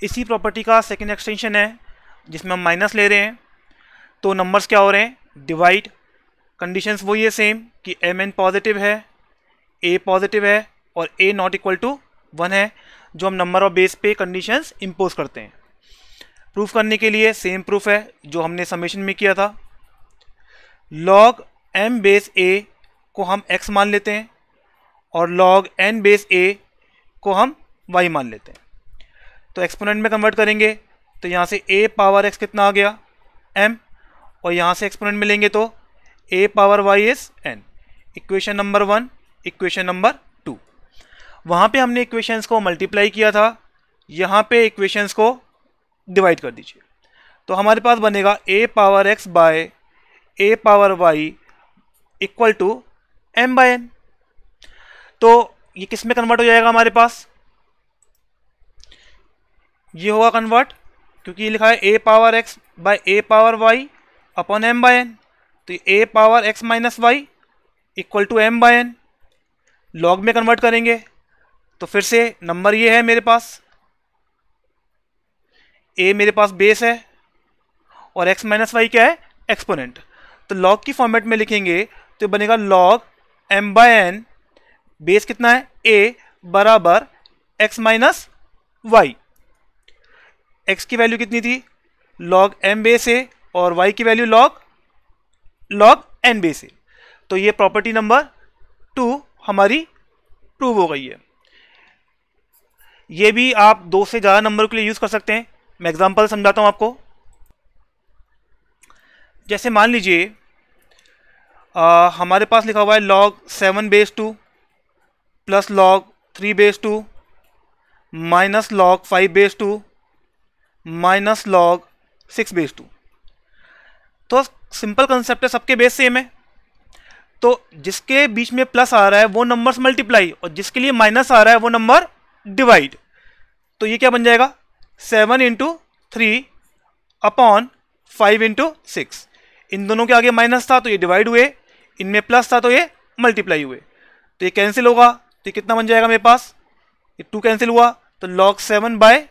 इसी प्रॉपर्टी का सेकंड एक्सटेंशन है जिसमें हम माइनस ले रहे हैं, तो नंबर्स क्या हो रहे हैं, डिवाइड। कंडीशंस वही है सेम कि mn पॉजिटिव है, a पॉजिटिव है और a नॉट इक्वल टू 1 है, जो हम नंबर ऑफ बेस पे कंडीशंस इम्पोज करते हैं। प्रूफ करने के लिए सेम प्रूफ है जो हमने समेशन में किया था। log m बेस a को हम x मान लेते हैं और log n बेस a को हम y मान लेते हैं। तो एक्सपोनेंट में कन्वर्ट करेंगे तो यहाँ से a पावर x कितना आ गया, m, और यहाँ से एक्सपोनेंट में लेंगे तो a power y is n। Equation number 1, equation number 2। वहाँ पे हमने इक्वेशंस को मल्टीप्लाई किया था, यहाँ पे इक्वेशंस को डिवाइड कर दीजिए, तो हमारे पास बनेगा a power x by a power y इक्वल टू m/n। तो ये किस में कन्वर्ट हो जाएगा हमारे पास, ये होगा कन्वर्ट, क्योंकि ये लिखा है a power x by a power y upon m/n। तो ये a power x minus y equal to m/n। Log में कन्वर्ट करेंगे तो फिर से नंबर ये है मेरे पास, a मेरे पास बेस है और x माइनस वाई क्या है, एक्सपोनेंट। तो लॉग की फॉर्मेट में लिखेंगे तो बनेगा लॉग m/n, बेस कितना है a बराबर x माइनस वाई। x की वैल्यू कितनी थी, लॉग m बेस a, और y की value log n base a। तो ये प्रॉपर्टी नंबर 2 हमारी प्रूव हो गई है। ये भी आप 2 से ज़्यादा नंबर के लिए यूज़ कर सकते हैं। मैं एग्जांपल समझाता हूँ आपको। जैसे मान लीजिए हमारे पास लिखा हुआ है log 7 base 2 plus log 3 base 2 minus log 5 base 2 minus log 6 base 2। तो सिंपल कंसेप्ट है, सबके बेस सेम है। तो जिसके बीच में प्लस आ रहा है वो नंबर्स मल्टीप्लाई, और जिसके लिए माइनस आ रहा है वो नंबर डिवाइड। तो ये क्या बन जाएगा, 7 इंटू 3 अपॉन 5 इंटू 6। इन दोनों के आगे माइनस था तो ये डिवाइड हुए, इनमें प्लस था तो ये मल्टीप्लाई हुए। तो ये कैंसिल होगा, तो ये कितना बन जाएगा मेरे पास, ये 2 कैंसिल हुआ, तो log 7 बाय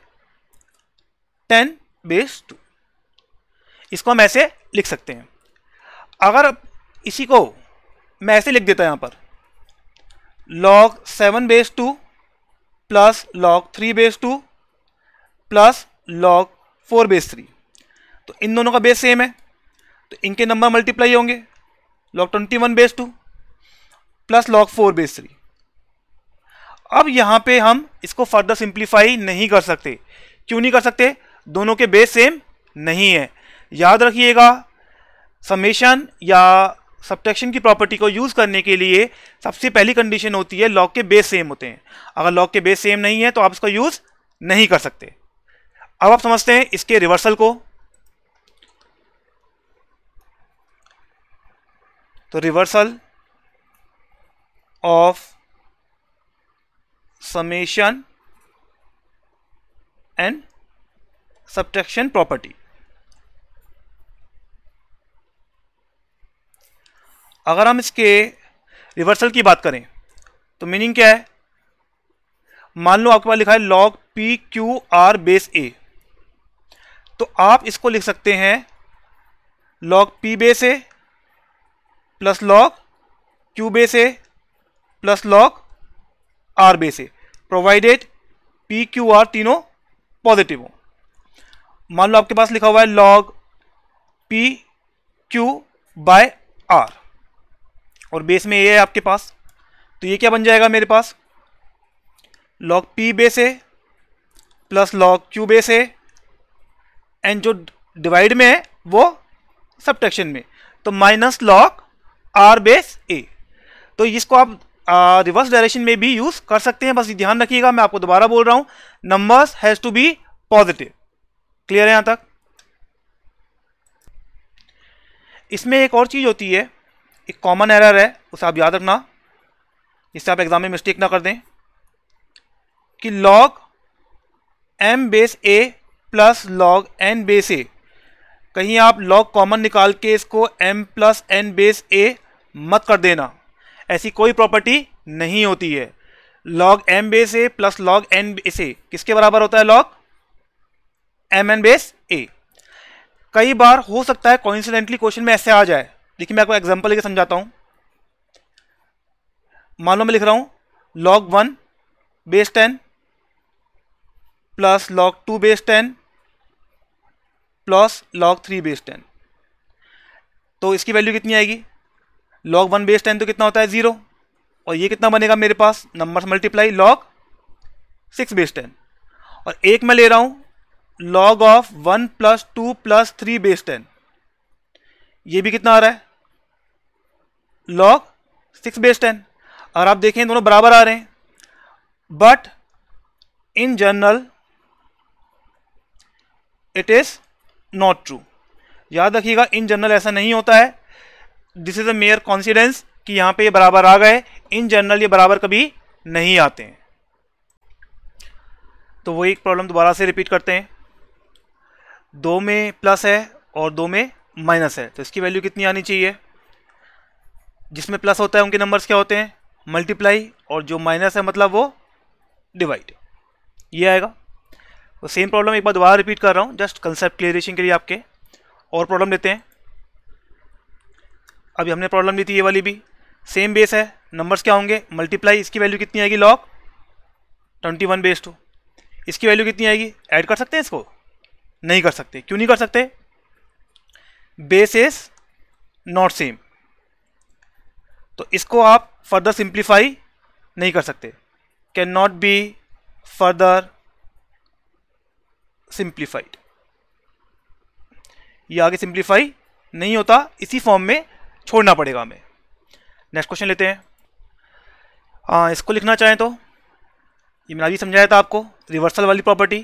10 बेस 2। इसको हम ऐसे लिख सकते हैं। अगर इसी को मैं ऐसे लिख देता यहां पर, log 7 base 2 plus log 3 base 2 plus log 4 base 3। तो इन दोनों का बेस सेम है तो इनके नंबर मल्टीप्लाई होंगे, log 21 base 2 plus log 4 base 3। अब यहां पे हम इसको फर्दर सिंप्लीफाई नहीं कर सकते। क्यों नहीं कर सकते, दोनों के बेस सेम नहीं है। याद रखिएगा, समेशन या सब्ट्रैक्शन की प्रॉपर्टी को यूज करने के लिए सबसे पहली कंडीशन होती है लॉग के बेस सेम होते हैं। अगर लॉग के बेस सेम नहीं है तो आप इसका यूज नहीं कर सकते। अब आप समझते हैं इसके रिवर्सल को। तो reversal of summation and subtraction property. अगर हम इसके रिवर्सल की बात करें तो मीनिंग क्या है, मान लो आपके पास लिखा है log p q r base a, तो आप इसको लिख सकते हैं log p base a plus log q base a plus log r base a, provided p q r तीनों पॉजिटिव हो। मान लो आपके पास लिखा हुआ है log p q by r और बेस में ये है आपके पास, तो ये क्या बन जाएगा मेरे पास, log p base a plus log q base a, and जो डिवाइड में है वो सब्ट्रैक्शन में, तो minus log r base a। तो इसको आप रिवर्स डायरेक्शन में भी यूज कर सकते हैं। बस ध्यान रखिएगा, मैं आपको दोबारा बोल रहा हूं, numbers has to be positive. Clear है यहां तक। इसमें एक और चीज होती है, एक कॉमन एरर है, उसे आप याद रखना, इससे आप एग्जाम में मिस्टेक ना कर दें, कि log m base a plus log n base a, कहीं आप log कॉमन निकाल के इसको m plus n base a मत कर देना। ऐसी कोई प्रॉपर्टी नहीं होती है। log m base a plus log n base a किसके बराबर होता है, log mn बेस a। कई बार हो सकता है कोइंसिडेंटली क्वेश्चन में ऐसे आ जाए, देखिए मैं आपको एग्जांपल लेके समझाता हूं। मान लो मैं लिख रहा हूं log 1 base 10 plus log 2 base 10 plus log 3 base 10। तो इसकी वैल्यू कितनी आएगी, log 1 बेस 10 तो कितना होता है 0, और ये कितना बनेगा मेरे पास, नंबर्स मल्टीप्लाई log 6 बेस 10। और एक मैं ले रहा हूं log of 1 plus 2 plus 3 base 10, ये भी कितना आ रहा है, log 6 बेस 10। अगर आप देखें दोनों बराबर आ रहे हैं, but in general it is not true. याद रखिएगा, इन जनरल ऐसा नहीं होता है। This is a mayor coincidence कि यहाँ पे ये बराबर आ गए, इन जनरल ये बराबर कभी नहीं आते हैं। तो वही एक प्रॉब्लम दोबारा से रिपीट करते हैं। 2 में प्लस है और 2 में माइनस है, तो इसकी वैल्यू कितनी आनी चाहिए? जिसमें प्लस होता है उनके नंबर्स क्या होते हैं? मल्टीप्लाई, और जो माइनस है मतलब वो डिवाइड, ये आएगा। तो सेम प्रॉब्लम एक बार दोबारा रिपीट कर रहा हूँ जस्ट कंसेप्ट क्लियरेशन के लिए आपके। और प्रॉब्लम लेते हैं। अभी हमने प्रॉब्लम ली थी ये वाली भी, सेम बेस है, नंबर्स क्या होंगे? मल्टीप्लाई, इसकी वैल्यू कितनी आएगी? log 21/2। इसकी वैल्यू कितनी आएगी? ऐड कर सकते हैं इसको? नहीं कर सकते। क्यों नहीं कर सकते? बेस इज नॉट सेम, तो इसको आप फर्दर सिंप्लीफाई नहीं कर सकते, can not be further simplified. ये आगे सिंप्लीफाई नहीं होता, इसी फॉर्म में छोड़ना पड़ेगा हमें। नेक्स्ट क्वेश्चन लेते हैं। इसको लिखना चाहें तो ये मैंने अभी समझाया था आपको, रिवर्सल वाली प्रॉपर्टी।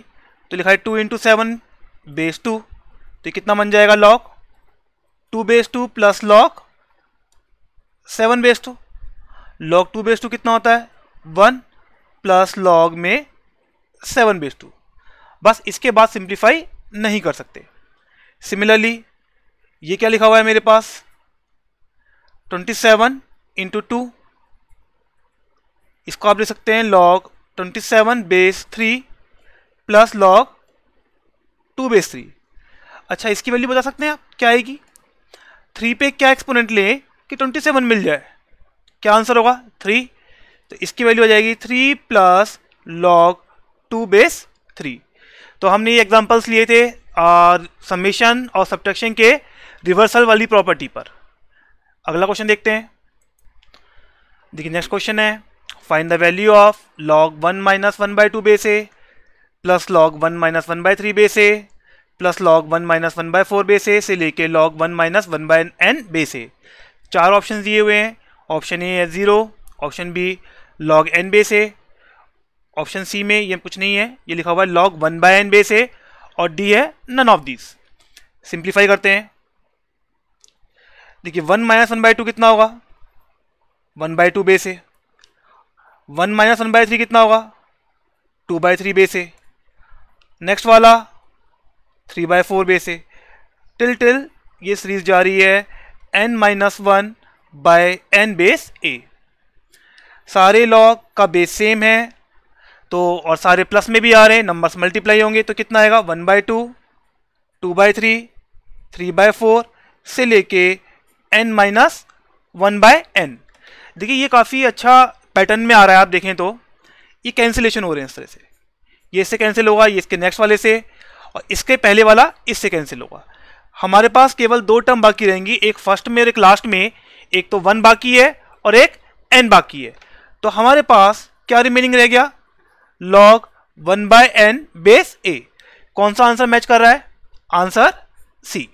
तो लिखा है 2 × 7/2, तो ये कितना बन जाएगा? log 2/2 plus log 7/2। log 2/2 कितना होता है? 1 प्लस log में 7/2। बस इसके बाद सिंप्लीफाई नहीं कर सकते। सिमिलरली ये क्या लिखा हुआ है मेरे पास? 27 × 2, इसको आप लिख सकते हैं log 27/3 प्लस log 2/3। अच्छा, इसकी वैल्यू बता सकते हैं आप क्या आएगी? 3 पे क्या एक्सपोनेंट लें कि 27 मिल जाए? क्या आंसर होगा? 3। तो इसकी वैल्यू आ जाएगी 3 प्लस log 2/3। तो हमने ये एग्जांपल्स लिए थे समेशन और सब्ट्रैक्शन के रिवर्सल वाली प्रॉपर्टी पर। अगला क्वेश्चन देखते हैं। देखिए नेक्स्ट क्वेश्चन है, find the value of log 1 - 1/2 base a plus log 1 - 1/3 base a plus log 1 - 1/4 base a से लेके log 1 - 1/n बेस ए। 4 ऑप्शन दिए हुए हैं। ऑप्शन ए है 0, option B log n base a, option C में ये कुछ नहीं है, ये लिखा हुआ है log 1/n बेस ए, और डी है नन ऑफ दिस। सिंप्लीफाई करते हैं। देखिए 1 - 1/2 कितना होगा? 1/2 बेस ए। 1 - 1/3 कितना होगा? 2/3 बेस ए। नेक्स्ट वाला 3/4 बेस ए। टिल ये सीरीज जा रही है n - 1/n बेस ए। सारे log का बेस सेम है, तो और सारे प्लस में भी आ रहे हैं, नंबर्स मल्टीप्लाई होंगे, तो कितना आएगा? 1/2, 2/3, 3/4 से लेके n - 1/n। देखिए ये काफ़ी अच्छा पैटर्न में आ रहा है, आप देखें तो ये कैंसिलेशन हो रहे हैं इस तरह से। ये इससे कैंसिल होगा, ये इसके नेक्स्ट वाले से, और इसके पहले वाला इससे कैंसिल होगा। हमारे पास केवल 2 टर्म बाकी रहेंगी, एक फर्स्ट में और एक लास्ट में। एक तो 1 बाकी है और एक n बाकी है। तो हमारे पास क्या रिमेनिंग रह गया? log 1/n base a. कौन सा आंसर मैच कर रहा है? Answer c.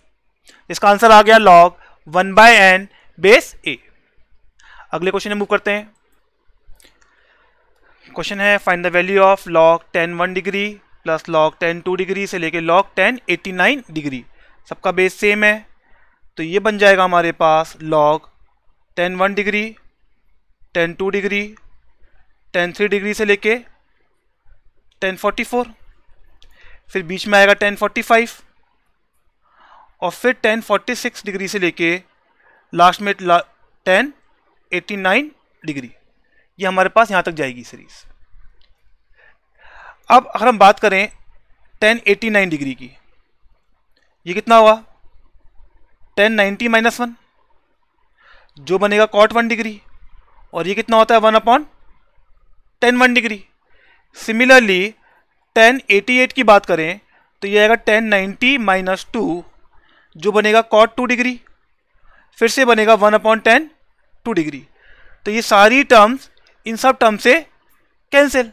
इसका आंसर आ गया log 1/n बेस ए। अगले क्वेश्चन में मूव करते हैं। क्वेश्चन है find the value of log 10 1 degree plus log 10 2 degree से लेके log 10 89 डिग्री। सबका बेस सेम है, तो ये बन जाएगा हमारे पास log 10 1 डिग्री, 10 2 डिग्री, 10 3 डिग्री से लेके 10 44, फिर बीच में आएगा 10 45, और फिर 10 46 डिग्री से लेके लास्ट में 10 89 डिग्री। ये हमारे पास यहाँ तक जाएगी सीरीज। अब अगर हम बात करें 10 89 डिग्री की, ये कितना हुआ? 10 90 - 1, जो बनेगा cot 1 डिग्री, और ये कितना होता है? 1/10 1 डिग्री। सिमिलरली 10 88 की बात करें तो ये आएगा 10 90 - 2, जो बनेगा cot 2 डिग्री, फिर से बनेगा 1/10 2 डिग्री। तो ये सारी टर्म्स इन सब टर्म से कैंसिल,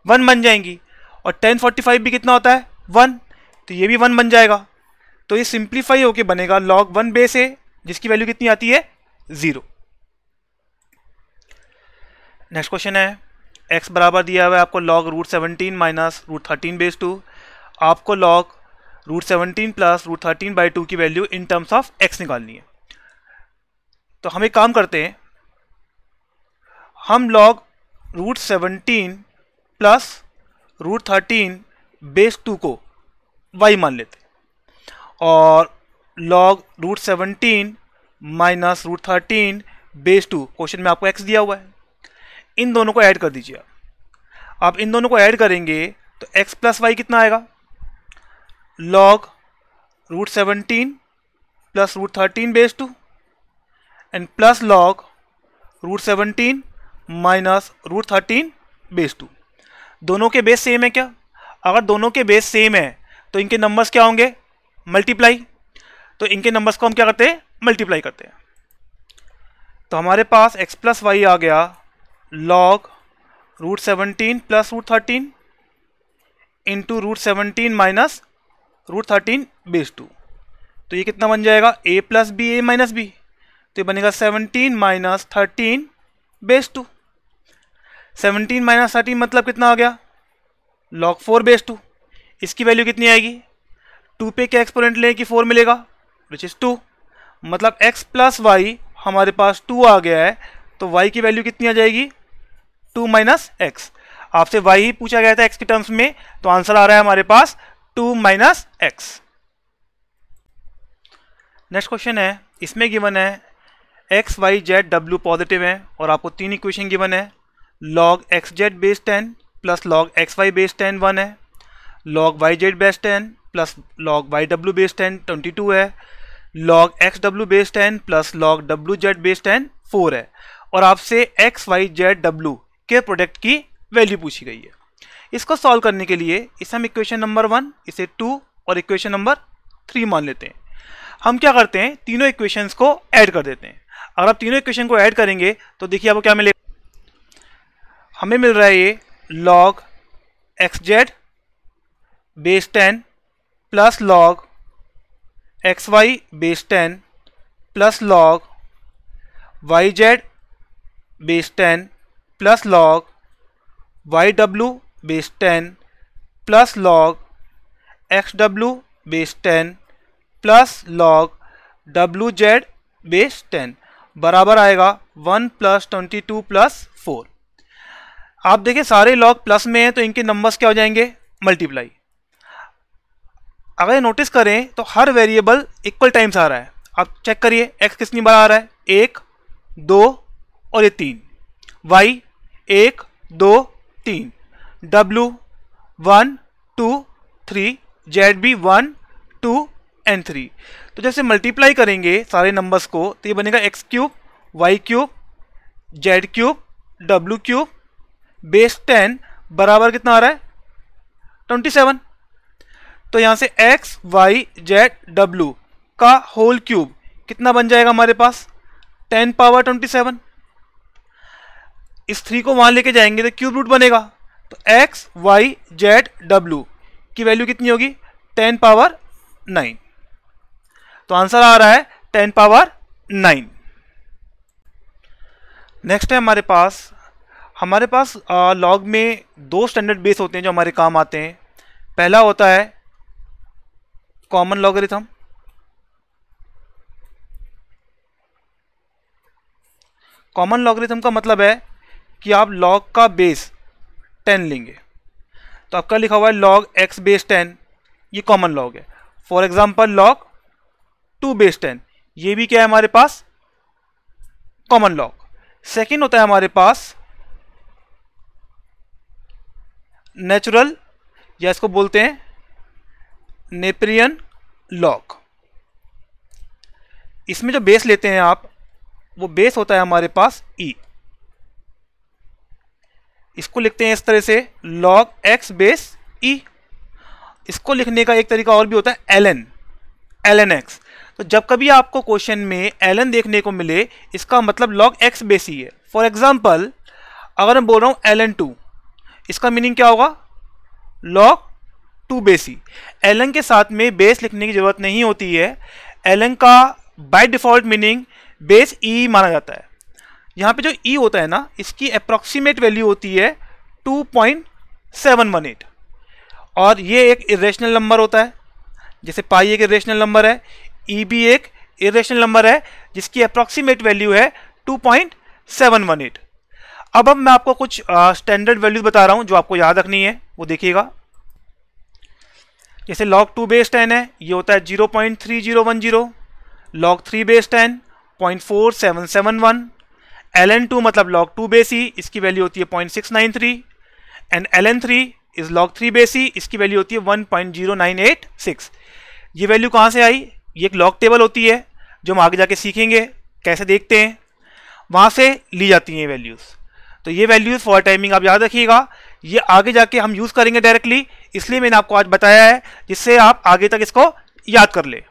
1 बन जाएंगी। और 10 45 भी कितना होता है? 1, तो ये भी 1 बन जाएगा। तो ये सिंप्लीफाई होके बनेगा log 1 बेस ए, जिसकी वैल्यू कितनी आती है? 0। नेक्स्ट क्वेश्चन है, x बराबर दिया हुआ है आपको log √17 - √13/2। आपको log √17 + √13/2 की value in terms of x निकालनी है। तो हम एक काम करते हैं, हम log √17 प्लस √13 बेस 2 को y मान लेते हैं और log √17 माइनस √13 बेस 2, क्वेश्चन में आपको x दिया हुआ है, इन दोनों को ऐड कर दीजिए। आप इन दोनों को ऐड करेंगे तो x प्लस वाई कितना आएगा, log √17 plus √13 base 2 and plus log √17 minus √13 base 2। दोनों के बेस सेम है क्या? अगर दोनों के बेस सेम है तो इनके नंबर्स क्या होंगे, मल्टीप्लाई। तो इनके नंबर्स को हम क्या करते हैं, मल्टीप्लाई करते हैं। तो हमारे पास x प्लस वाई आ गया log √17 plus √13 into √17 minus √13 base 2। तो ये कितना बन जाएगा, a plus b a minus b, तो ये बनेगा 17 माइनस 13 बेस 2। 17 माइनस 13 मतलब कितना आ गया, log 4 बेस 2। इसकी वैल्यू कितनी आएगी, 2 पे क्या एक्सपोनेंट लें कि 4 मिलेगा, विच इज़ 2। मतलब x प्लस वाई हमारे पास 2 आ गया है, तो y की वैल्यू कितनी आ जाएगी, 2 माइनस एक्स। आपसे y ही पूछा गया था x के टर्म्स में, तो आंसर आ रहा है हमारे पास 2 माइनस एक्स। नेक्स्ट क्वेश्चन है, इसमें गिवन है x y z w positive है और आपको 3 इक्वेशन गिवन है। log x z base 10 plus log x y base 10 1 है, log y z base 10 plus log y w base 10 22 है, log x w base 10 plus log w z base 10 4 है, और आपसे x y z w के प्रोडक्ट की वैल्यू पूछी गई है। इसको सॉल्व करने के लिए इसे हम इक्वेशन नंबर 1, इसे 2 और इक्वेशन नंबर 3 मान लेते हैं। हम क्या करते हैं, तीनों इक्वेशंस को ऐड कर देते हैं। अगर आप तीनों इक्वेशन को ऐड करेंगे तो देखिए आपको क्या मिलेगा, हमें मिल रहा है ये log xz base 10 plus log xy base 10 plus log yz base 10 plus log yw base 10 plus log xw base 10 plus log wz base 10 बराबर आएगा 1 प्लस 22 प्लस 4। आप देखिए सारे लॉग प्लस में हैं तो इनके नंबर्स क्या हो जाएंगे, मल्टीप्लाई। अगर नोटिस करें तो हर वेरिएबल इक्वल टाइम्स आ रहा है। आप चेक करिए x कितनी बार आ रहा है, 1 2 और ये 3, y 1 2 3, w 1 2 3, z भी 1 2 एंड 3। तो जैसे मल्टीप्लाई करेंगे सारे नंबर्स को तो ये बनेगा x cube y cube z cube w cube base 10 बराबर कितना आ रहा है, 27। तो यहां से x y z w का होल क्यूब कितना बन जाएगा हमारे पास, 10 पावर 27। इस 3 को वहां लेके जाएंगे तो क्यूब रूट बनेगा, तो x y z w की वैल्यू कितनी होगी, 10 पावर 9। तो आंसर आ रहा है 10 पावर 9। नेक्स्ट है हमारे पास लॉग में 2 स्टैंडर्ड बेस होते हैं जो हमारे काम आते हैं। पहला होता है कॉमन लॉगरिथम, कॉमन लॉगरिथम का मतलब है कि आप लॉग का बेस 10 लेंगे। तो आपका लिखा हुआ है log x बेस 10, ये कॉमन लॉग है। फॉर एग्जांपल log 2 बेस 10, ये भी क्या है हमारे पास, कॉमन लॉग। सेकंड होता है हमारे पास नेचुरल, या इसको बोलते हैं नेपियरियन लॉग। इसमें जो बेस लेते हैं आप, वो बेस होता है हमारे पास e। इसको लिखते हैं इस तरह से log x बेस e। इसको लिखने का एक तरीका और भी होता है ln x। तो जब कभी आपको क्वेश्चन में ln देखने को मिले, इसका मतलब log x बेस e है। फॉर एग्जांपल अगर मैं बोल रहा हूं ln 2, इसका मीनिंग क्या होगा, log 2 बेस e। ln के साथ में बेस लिखने की जरूरत नहीं होती है। ln का by default meaning base e माना जाता है। यहाँ पे जो e होता है ना, इसकी अप्रॉक्सीमेट वैल्यू होती है 2.718, और ये एक इरेशनल नंबर होता है। जैसे पाई एक इरेशनल नंबर है, e भी एक इरेशनल नंबर है जिसकी अप्रॉक्सीमेट वैल्यू है 2.718। अब मैं आपको कुछ स्टैंडर्ड वैल्यूज बता रहा हूं जो आपको याद रखनी है, वो देखिएगा। जैसे log 2 बेस 10 है, ये होता है 0.3010, log 3 बेस 10 0.4771, ln2 मतलब log 2 बेस ई, इसकी वैल्यू होती है 0.693, and ln3 is log 3 base e, इसकी वैल्यू होती है 1.0986। ये वैल्यू कहाँ से आई? ये एक लॉग टेबल होती है जो हम आगे जाके सीखेंगे कैसे देखते हैं, वहाँ से ली जाती हैं वैल्यूज़। तो ये वैल्यूज़ फॉर टाइमिंग आप याद रखिएगा, ये आगे जाके हम यूज़ करेंगे डायरेक्टली, इसलिए मैंने आपको आज बताया है जिससे आप आगे तक इसको याद कर ले।